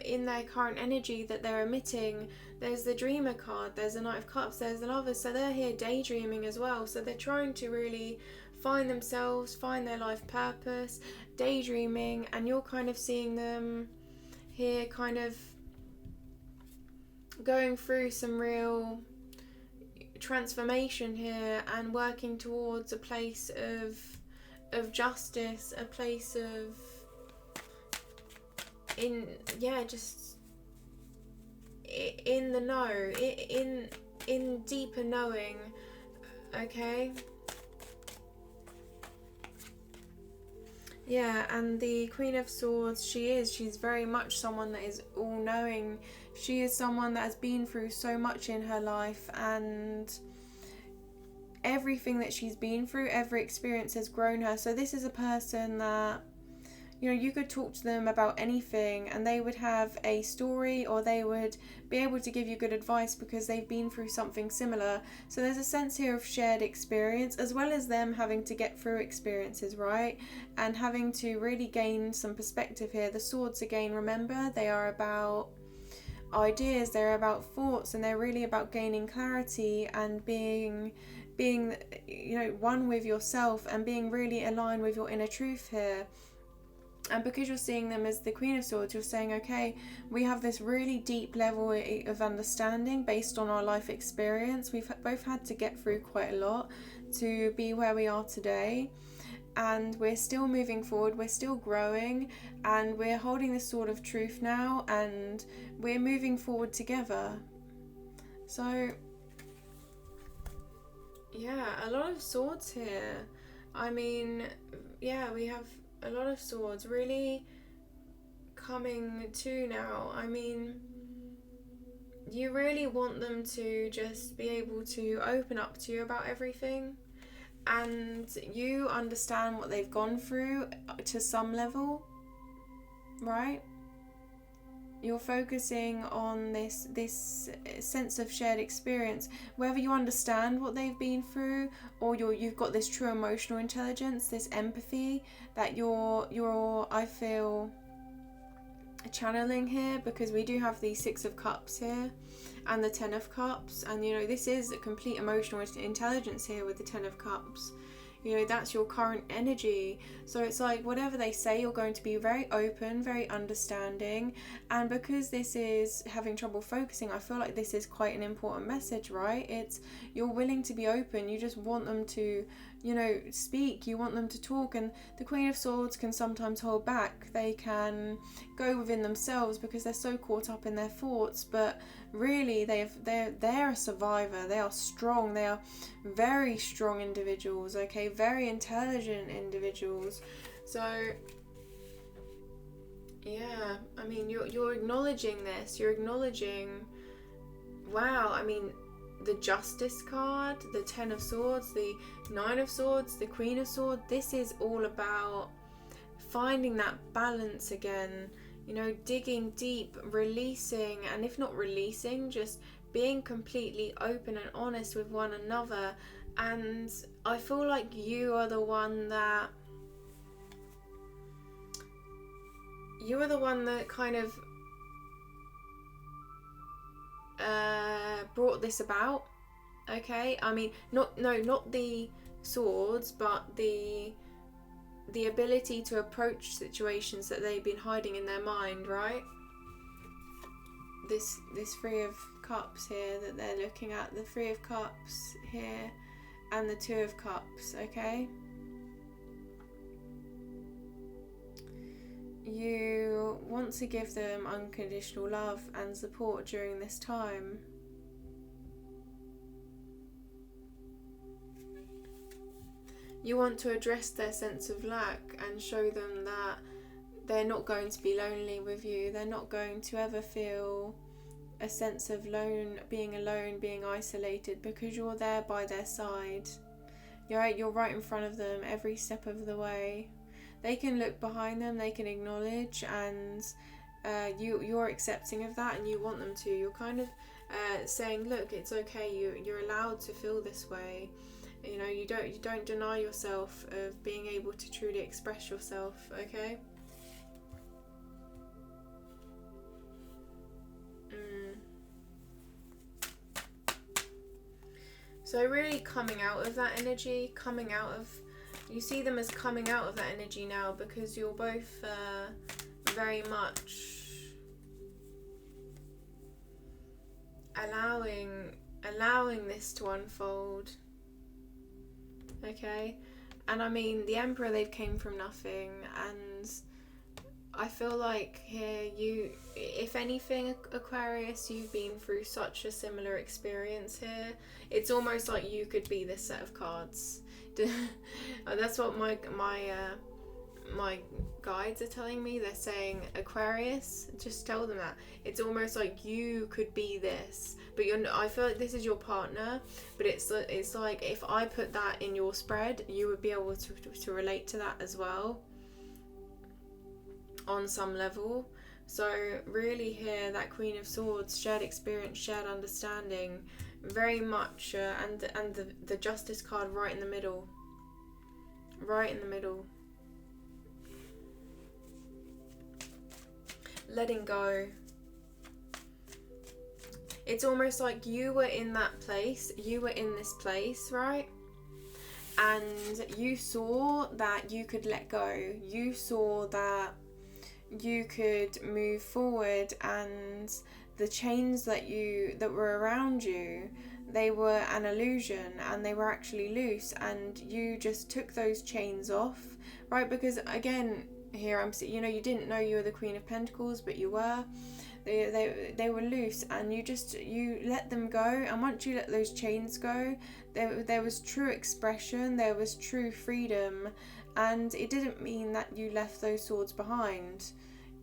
in their current energy that they're emitting, there's the Dreamer card, there's the Knight of Cups, there's the Lovers, so they're here daydreaming as well. So they're trying to really find themselves, find their life purpose, daydreaming, and you're kind of seeing them here kind of going through some real transformation here and working towards a place of justice, a place of just in the know, in deeper knowing, okay? Yeah, and the Queen of Swords, she's very much someone that is all-knowing. She is someone that has been through so much in her life, and everything that she's been through, every experience has grown her. So this is a person that, you know, you could talk to them about anything and they would have a story, or they would be able to give you good advice because they've been through something similar. So there's a sense here of shared experience, as well as them having to get through experiences, right? And having to really gain some perspective here. The swords, again, remember, they are about ideas, they're about thoughts, and they're really about gaining clarity and being you know, one with yourself and being really aligned with your inner truth here. And because you're seeing them as the Queen of Swords, you're saying, okay, we have this really deep level of understanding based on our life experience. We've both had to get through quite a lot to be where we are today. And we're still moving forward, we're still growing, and we're holding this sword of truth now, and we're moving forward together. So, yeah, a lot of swords here. I mean, yeah, we have a lot of swords really coming to now. I mean, you really want them to just be able to open up to you about everything, and you understand what they've gone through to some level, right? You're focusing on this sense of shared experience, whether you understand what they've been through, or you've got this true emotional intelligence, this empathy that you're I feel channeling here, because we do have the Six of Cups here and the Ten of Cups, and you know, this is a complete emotional intelligence here with the Ten of Cups. You know, that's your current energy. So it's like whatever they say, you're going to be very open, very understanding. And because this is having trouble focusing, I feel like this is quite an important message, right? It's you're willing to be open. You just want them to, you know, speak. You want them to talk. And the Queen of Swords can sometimes hold back. They can go within themselves because they're so caught up in their thoughts. But really, they're a survivor. They are strong. They are very strong individuals, okay? Very intelligent individuals. So yeah, I mean, you're acknowledging this. You're acknowledging, wow, I mean, the Justice card, the Ten of Swords, the Nine of Swords, the Queen of Swords. This is all about finding that balance again, you know, digging deep, releasing, and if not releasing, just being completely open and honest with one another. And I feel like you are the one that kind of brought this about, okay? I mean, not the swords, but the ability to approach situations that they've been hiding in their mind, right? This Three of Cups here that they're looking at, the Three of Cups here, and the Two of Cups, okay? You want to give them unconditional love and support during this time. You want to address their sense of lack and show them that they're not going to be lonely with you. They're not going to ever feel a sense of being alone, being isolated, because you're there by their side. You're right in front of them every step of the way. They can look behind them, they can acknowledge, and you're accepting of that, and you want them to. You're kind of saying, look, it's okay. You're allowed to feel this way. You know, you don't deny yourself of being able to truly express yourself, okay? So really coming out of that energy, you see them as coming out of that energy now, because you're both very much allowing this to unfold. Okay, and I mean, the Emperor, they've came from nothing, and I feel like here if anything, Aquarius, you've been through such a similar experience here. It's almost like you could be this set of cards. That's what my guides are telling me. They're saying, Aquarius, just tell them that. It's almost like you could be this, but I feel like this is your partner, but it's like if I put that in your spread, you would be able to relate to that as well on some level. So really here, that Queen of Swords, shared experience, shared understanding, very much, and the Justice card right in the middle. Letting go. it's almost like you were in that place, you were in this place, right? And you saw that you could let go, you saw that you could move forward, and the chains that were around you, they were an illusion and they were actually loose, and you just took those chains off, right? Because again, here I'm, you know, you didn't know you were the Queen of Pentacles, but you were. They were loose, and you let them go. And once you let those chains go, there was true expression, there was true freedom. And it didn't mean that you left those swords behind.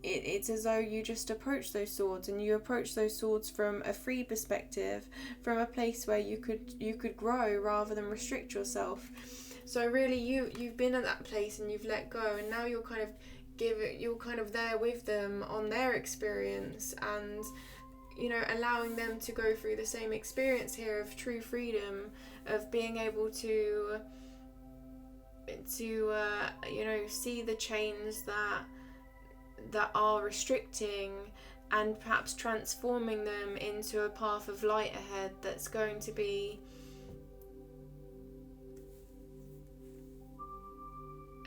It's as though you just approach those swords, and you approach those swords from a free perspective, from a place where you could grow rather than restrict yourself. So really, you've been at that place and you've let go, and now you're kind of there with them on their experience, and you know, allowing them to go through the same experience here of true freedom, of being able to you know, see the chains that are restricting, and perhaps transforming them into a path of light ahead that's going to be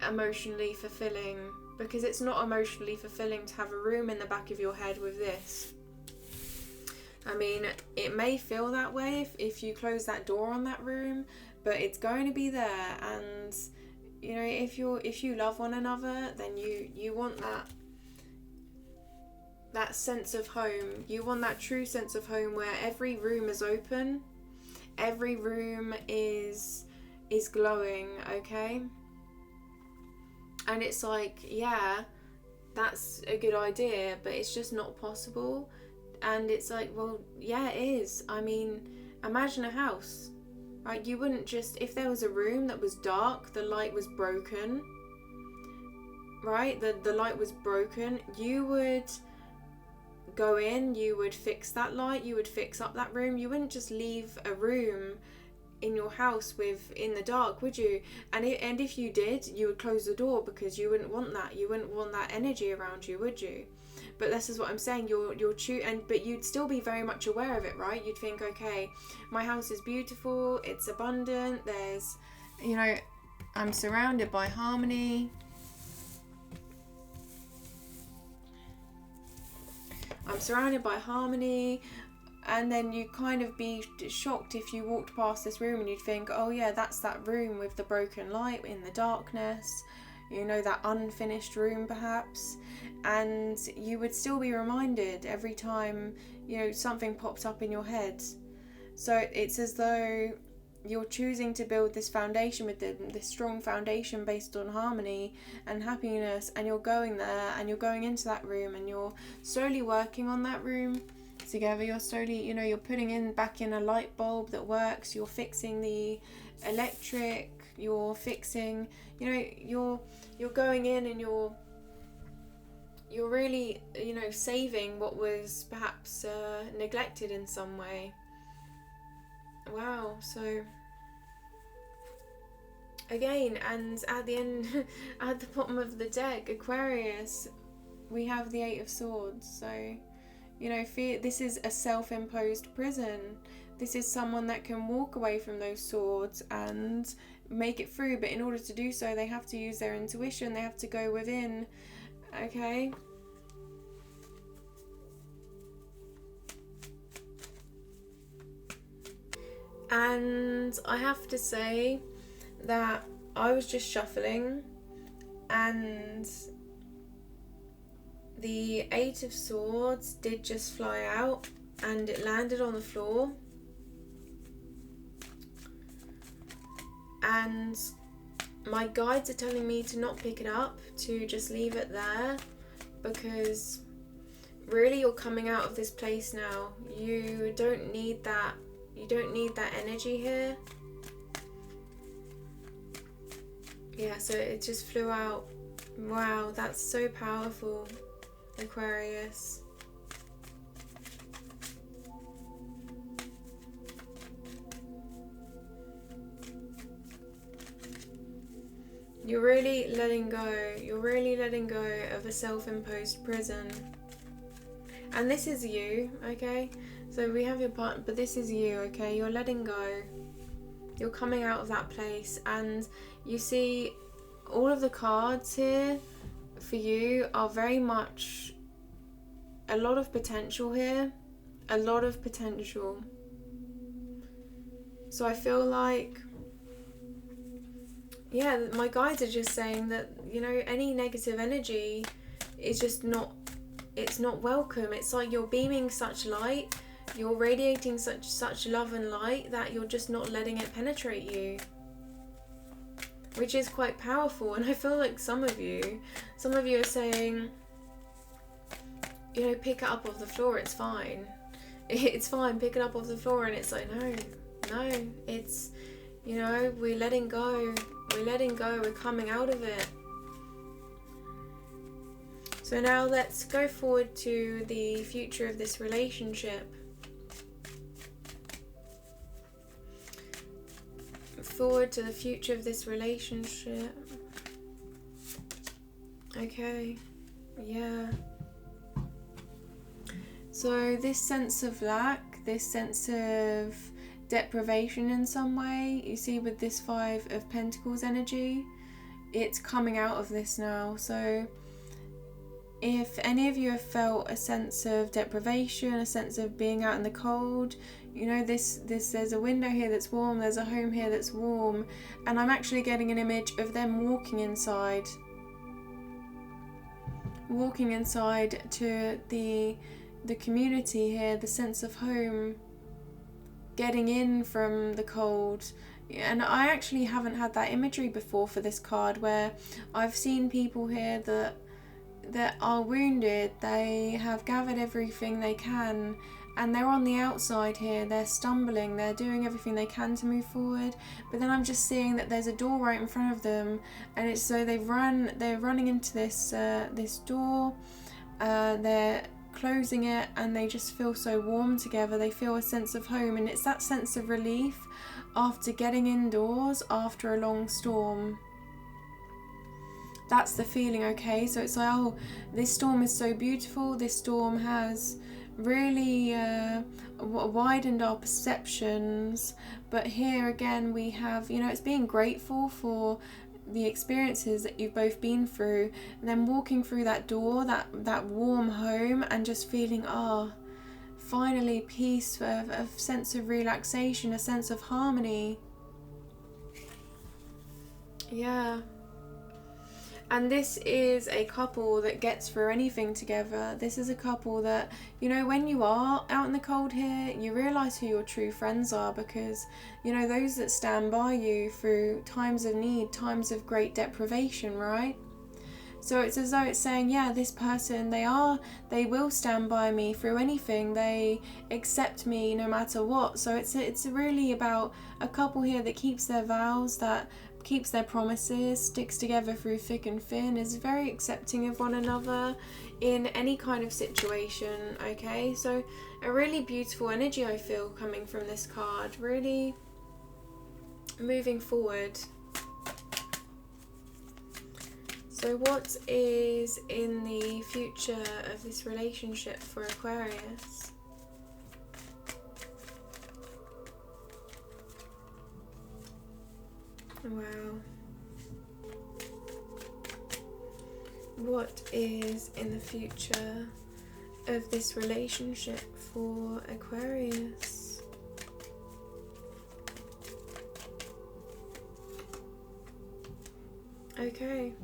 emotionally fulfilling. Because it's not emotionally fulfilling to have a room in the back of your head with this. I mean, it may feel that way if you close that door on that room, but it's going to be there. And you know, if you love one another, then you want that sense of home. You want that true sense of home where every room is open, every room is glowing, okay? And it's like, yeah, that's a good idea, but it's just not possible. And it's like, well, yeah, it is. I mean, imagine a house, right? You wouldn't just, if there was a room that was dark, the light was broken, right? The light was broken, you would go in, you would fix that light, you would fix up that room. You wouldn't just leave a room in your house in the dark, would you? And if you did, you would close the door, because you wouldn't want that. You wouldn't want that energy around you, would you? But this is what I'm saying. But you'd still be very much aware of it, right? You'd think, okay, my house is beautiful, it's abundant, there's, you know, I'm surrounded by harmony. I'm surrounded by harmony. And then you'd kind of be shocked if you walked past this room and you'd think, oh yeah, that's that room with the broken light in the darkness, you know, that unfinished room perhaps. And you would still be reminded every time, you know, something popped up in your head. So it's as though you're choosing to build this foundation with them, this strong foundation based on harmony and happiness, and you're going there and you're going into that room and you're slowly working on that room together. You're slowly, you know, you're putting back in a light bulb that works, you're fixing the electric, you're fixing, you know, you're going in and you're really, you know, saving what was perhaps neglected in some way. Wow. So again, and at the end, at the bottom of the deck, Aquarius, we have the Eight of Swords. So, you know, this is a self-imposed prison. This is someone that can walk away from those swords and make it through, but in order to do so, they have to use their intuition, they have to go within, okay? And I have to say that I was just shuffling, and the Eight of Swords did just fly out, and it landed on the floor. And my guides are telling me to not pick it up, to just leave it there, because really you're coming out of this place now. You don't need that. You don't need that energy here. Yeah, so it just flew out. Wow, that's so powerful, Aquarius. You're really letting go. You're really letting go of a self-imposed prison. And this is you, okay? So we have your partner, but this is you, okay? You're letting go. You're coming out of that place, and you see all of the cards here for you are very much a lot of potential here. A lot of potential. So I feel like, yeah, my guides are just saying that, you know, any negative energy is just not, it's not welcome. It's like you're beaming such light, you're radiating such love and light that you're just not letting it penetrate you, which is quite powerful. And I feel like some of you are saying, you know, pick it up off the floor, it's fine. It's fine, pick it up off the floor. And it's like, no, it's, you know, we're letting go, we're coming out of it. So now let's go forward to the future of this relationship. Forward to the future of this relationship. Okay, yeah. So this sense of lack, this sense of deprivation in some way, you see with this 5 of Pentacles energy, it's coming out of this now. So if any of you have felt a sense of deprivation, a sense of being out in the cold, you know, this there's a window here that's warm, there's a home here that's warm, and I'm actually getting an image of them walking inside to the community here, the sense of home, getting in from the cold. And I actually haven't had that imagery before for this card, where I've seen people here that are wounded, they have gathered everything they can, and they're on the outside here, they're stumbling, they're doing everything they can to move forward, but then I'm just seeing that there's a door right in front of them, and it's so they're running into this door, they're closing it, and they just feel so warm together, they feel a sense of home, and it's that sense of relief after getting indoors after a long storm. That's the feeling, okay? So it's like, oh, this storm is so beautiful, this storm has really widened our perceptions, but here again we have, you know, it's being grateful for the experiences that you've both been through, and then walking through that door, that warm home, and just feeling, finally peace, a sense of relaxation, a sense of harmony. Yeah. And this is a couple that gets through anything together. This is a couple that, you know, when you are out in the cold here, you realise who your true friends are, because, you know, those that stand by you through times of need, times of great deprivation, right? So it's as though it's saying, yeah, this person, they will stand by me through anything. They accept me no matter what. So it's really about a couple here that keeps their vows, that keeps their promises, sticks together through thick and thin, is very accepting of one another in any kind of situation, okay? So a really beautiful energy I feel coming from this card, really moving forward. So what is in the future of this relationship for Aquarius? Wow. What is in the future of this relationship for Aquarius? Okay.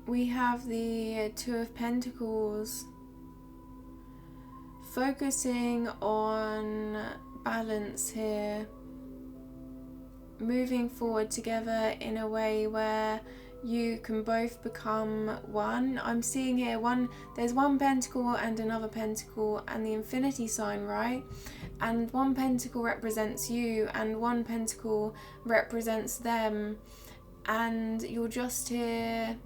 We have the Two of Pentacles, focusing on balance here, moving forward together in a way where you can both become one. I'm seeing here there's one pentacle and another pentacle and the infinity sign, right? And one pentacle represents you and one pentacle represents them, and you're just here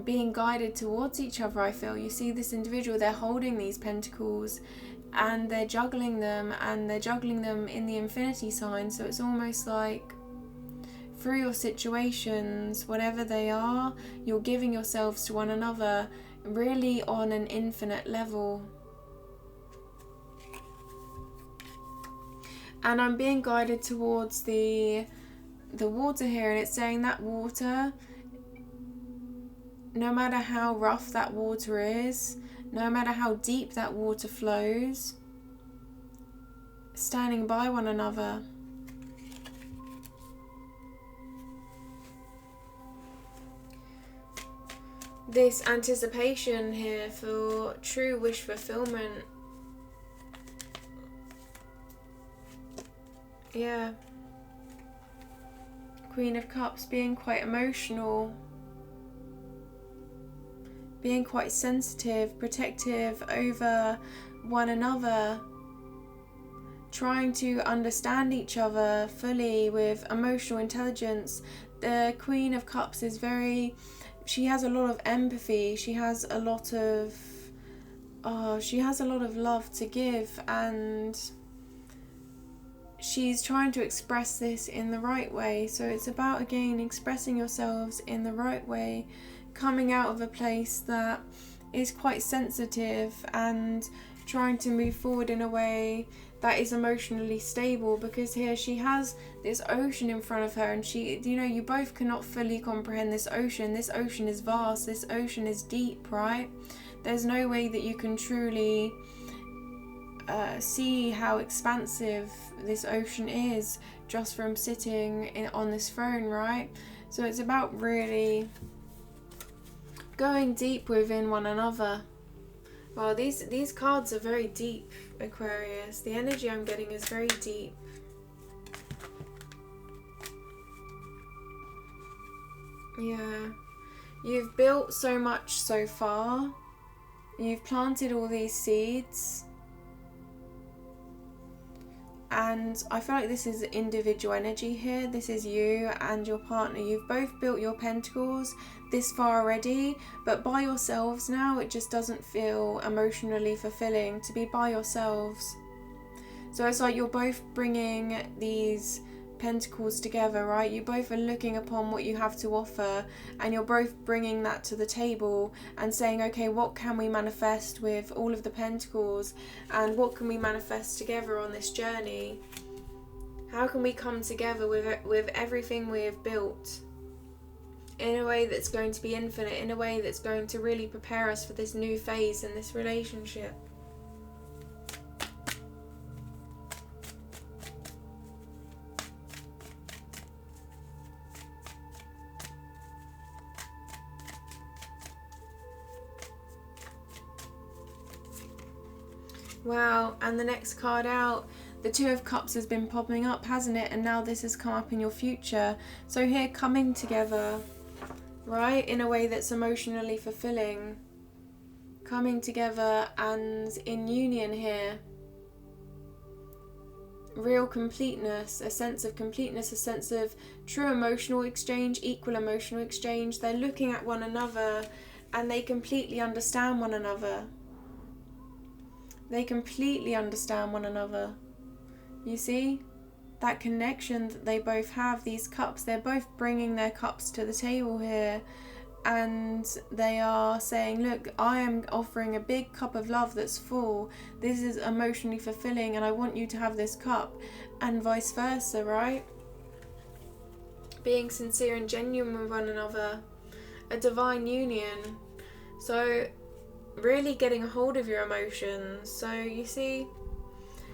being guided towards each other. I feel you see this individual, they're holding these pentacles and they're juggling them, and they're juggling them in the infinity sign. So it's almost like through your situations, whatever they are, you're giving yourselves to one another really on an infinite level. And I'm being guided towards the water here, and it's saying that water, no matter how rough that water is, no matter how deep that water flows, standing by one another. This anticipation here for true wish fulfillment. Yeah. Queen of Cups, being quite emotional, being quite sensitive, protective over one another, trying to understand each other fully with emotional intelligence. The Queen of Cups is she has a lot of empathy, she has a lot of love to give, and she's trying to express this in the right way. So it's about, again, expressing yourselves in the right way, coming out of a place that is quite sensitive and trying to move forward in a way that is emotionally stable, because here she has this ocean in front of her, and you both cannot fully comprehend this ocean. This ocean is vast, this ocean is deep, right? There's no way that you can truly see how expansive this ocean is just from sitting on this throne, right? So it's about really going deep within one another. Well, these cards are very deep, Aquarius. The energy I'm getting is very deep. Yeah. You've built so much so far. You've planted all these seeds. And I feel like this is individual energy here. This is you and your partner. You've both built your pentacles this far already, but by yourselves now, it just doesn't feel emotionally fulfilling to be by yourselves. So it's like you're both bringing these pentacles together, right? You both are looking upon what you have to offer, and you're both bringing that to the table and saying, okay, what can we manifest with all of the pentacles, and what can we manifest together on this journey? How can we come together with everything we have built in a way that's going to be infinite, in a way that's going to really prepare us for this new phase in this relationship? Wow, and the next card out, the Two of Cups has been popping up, hasn't it? And now this has come up in your future. So here, coming together, right, in a way that's emotionally fulfilling. Coming together and in union here. Real completeness, a sense of completeness, a sense of true emotional exchange, equal emotional exchange. They're looking at one another and they completely understand one another. They completely understand one another. You see? That connection that they both have, these cups, they're both bringing their cups to the table here. And they are saying, look, I am offering a big cup of love that's full. This is emotionally fulfilling and I want you to have this cup. And vice versa, right? Being sincere and genuine with one another. A divine union. So really getting a hold of your emotions. So you see,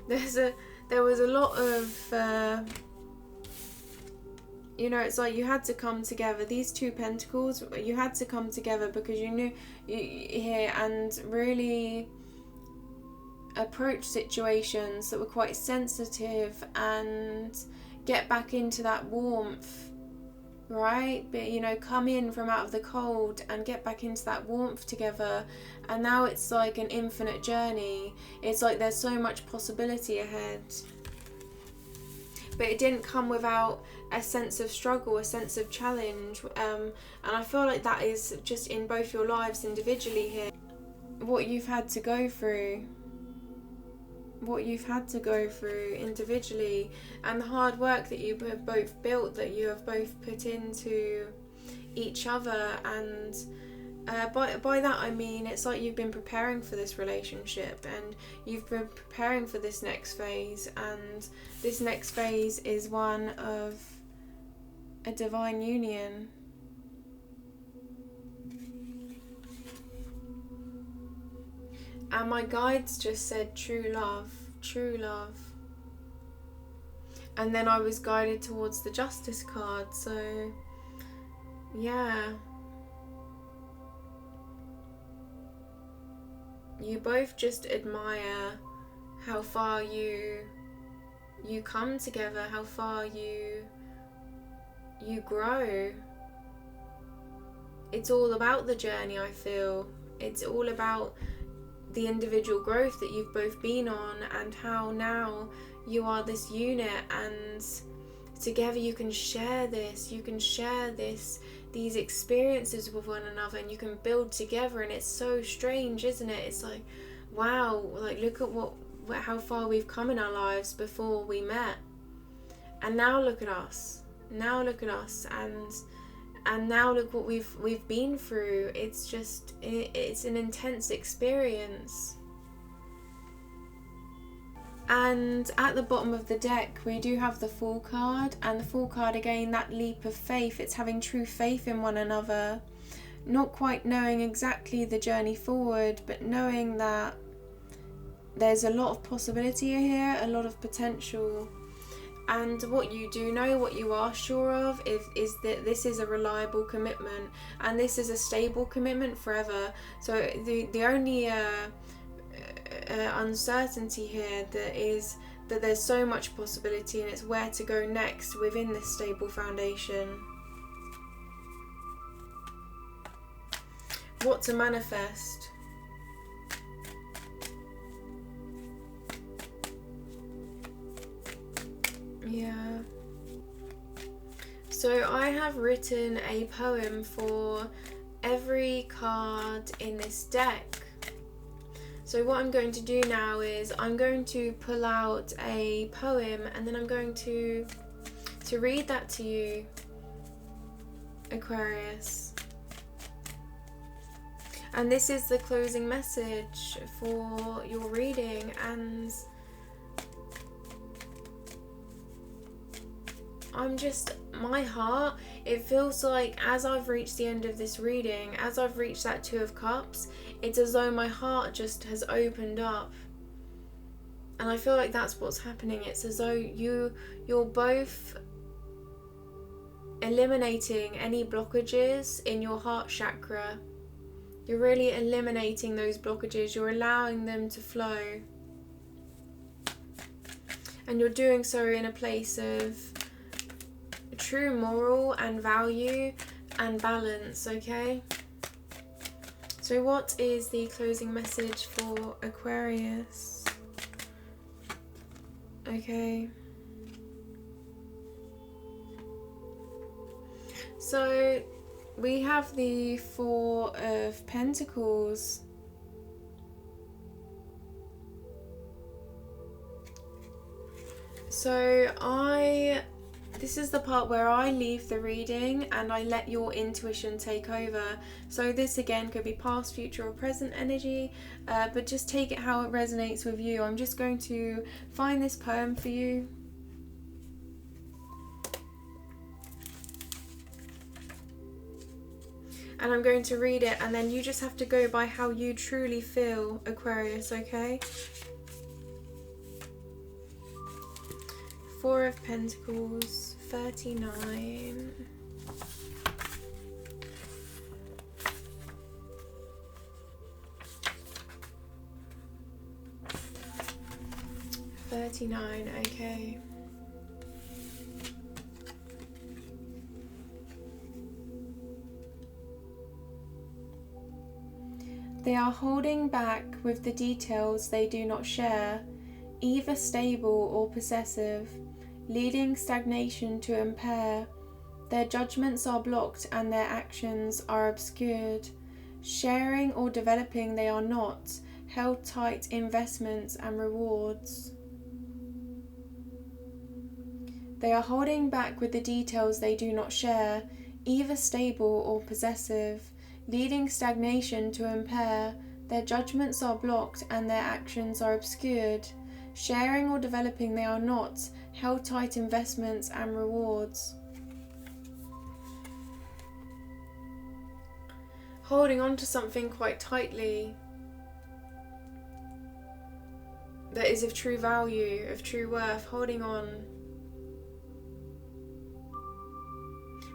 there was a lot of it's like you had to come together. These two pentacles, you had to come together because you knew here and really approach situations that were quite sensitive and get back into that warmth, right? But come in from out of the cold and get back into that warmth together. And now it's like an infinite journey. It's like there's so much possibility ahead. But it didn't come without a sense of struggle, a sense of challenge. And I feel like that is just in both your lives individually here. What you've had to go through. what you've had to go through individually, and the hard work that you have both built, that you have both put into each other. And by that I mean, it's like you've been preparing for this relationship, and you've been preparing for this next phase, and this next phase is one of a divine union. And my guides just said true love, true love. And then I was guided towards the Justice card, so yeah. You both just admire how far you come together, how far you grow. It's all about the journey, I feel. It's all about the individual growth that you've both been on, and how now you are this unit, and together you can share this, these experiences with one another, and you can build together. And it's so strange, isn't it? It's like, wow, like look at how far we've come in our lives before we met, and now look at us, and now look what we've been through. It's just, it's an intense experience. And at the bottom of the deck we do have the Fool card, and the Fool card, again, that leap of faith. It's having true faith in one another, not quite knowing exactly the journey forward, but knowing that there's a lot of possibility here, a lot of potential. And what you do know, what you are sure of, is that this is a reliable commitment, and this is a stable commitment forever. So the only uncertainty here that is that there's so much possibility, and it's where to go next within this stable foundation. What to manifest. Yeah. So I have written a poem for every card in this deck. So what I'm going to do now is I'm going to pull out a poem, and then I'm going to read that to you, Aquarius. And this is the closing message for your reading. And my heart, it feels like as I've reached the end of this reading, as I've reached that Two of Cups, it's as though my heart just has opened up. And I feel like that's what's happening. It's as though you're both eliminating any blockages in your heart chakra. You're really eliminating those blockages. You're allowing them to flow. And you're doing so in a place of true moral and value and balance, okay? So what is the closing message for Aquarius? Okay. So we have the Four of Pentacles. So this is the part where I leave the reading and I let your intuition take over. So this again could be past, future or present energy, but just take it how it resonates with you. I'm just going to find this poem for you. And I'm going to read it, and then you just have to go by how you truly feel, Aquarius, okay? Four of Pentacles, 39. Okay. They are holding back with the details they do not share, either stable or possessive, leading stagnation to impair. Their judgments are blocked and their actions are obscured. Sharing or developing they are not, held tight investments and rewards. They are holding back with the details they do not share, either stable or possessive, leading stagnation to impair. Their judgments are blocked and their actions are obscured. Sharing or developing they are not, held tight investments and rewards. Holding on to something quite tightly that is of true value, of true worth, holding on.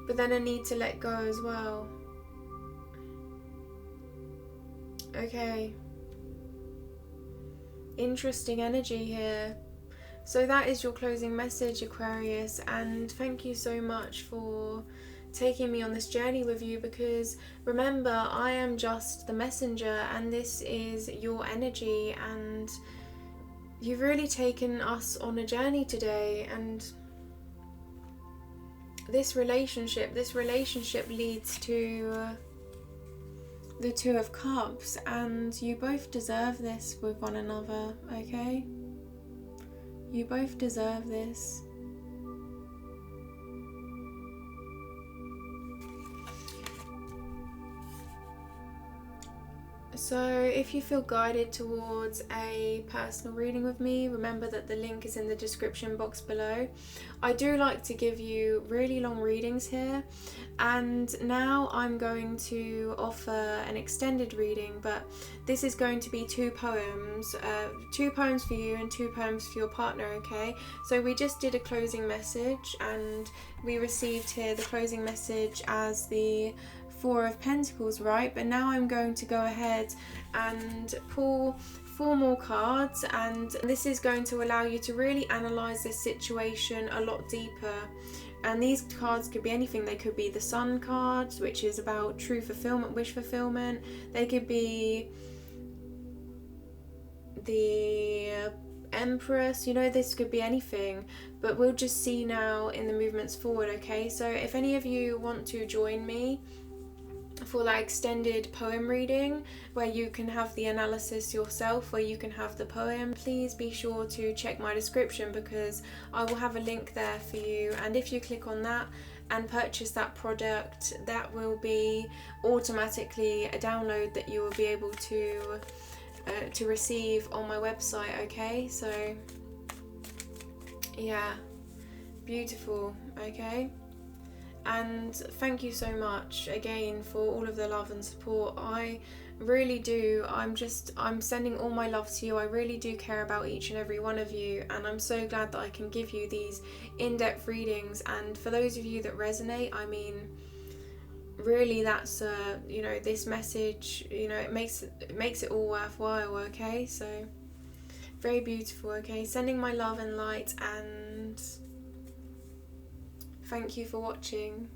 But then a need to let go as well. Okay. Interesting energy here. So that is your closing message, Aquarius, and thank you so much for taking me on this journey with you, because remember, I am just the messenger and this is your energy, and you've really taken us on a journey today. And this relationship leads to the Two of Cups, and you both deserve this with one another, okay? You both deserve this. So if you feel guided towards a personal reading with me, remember that the link is in the description box below. I do like to give you really long readings here, and now I'm going to offer an extended reading, but this is going to be 2 poems, 2 poems for you and 2 poems for your partner, okay? So we just did a closing message, and we received here the closing message as the 4 of Pentacles, right? But now I'm going to go ahead and pull 4 more cards, and this is going to allow you to really analyze this situation a lot deeper. And these cards could be anything. They could be the Sun cards, which is about true fulfillment, wish fulfillment. They could be the Empress, you know, this could be anything, but we'll just see now in the movements forward, okay? So if any of you want to join me for that extended poem reading where you can have the analysis yourself, where you can have the poem, please be sure to check my description, because I will have a link there for you, and if you click on that and purchase that product, that will be automatically a download that you will be able to receive on my website, okay? So yeah, beautiful, okay? And thank you so much again for all of the love and support. I really do. I'm sending all my love to you. I really do care about each and every one of you, and I'm so glad that I can give you these in-depth readings. And for those of you that resonate, I mean, really, that's you know, this message, you know, it makes it all worthwhile, okay? So very beautiful, okay? Sending my love and light, and thank you for watching.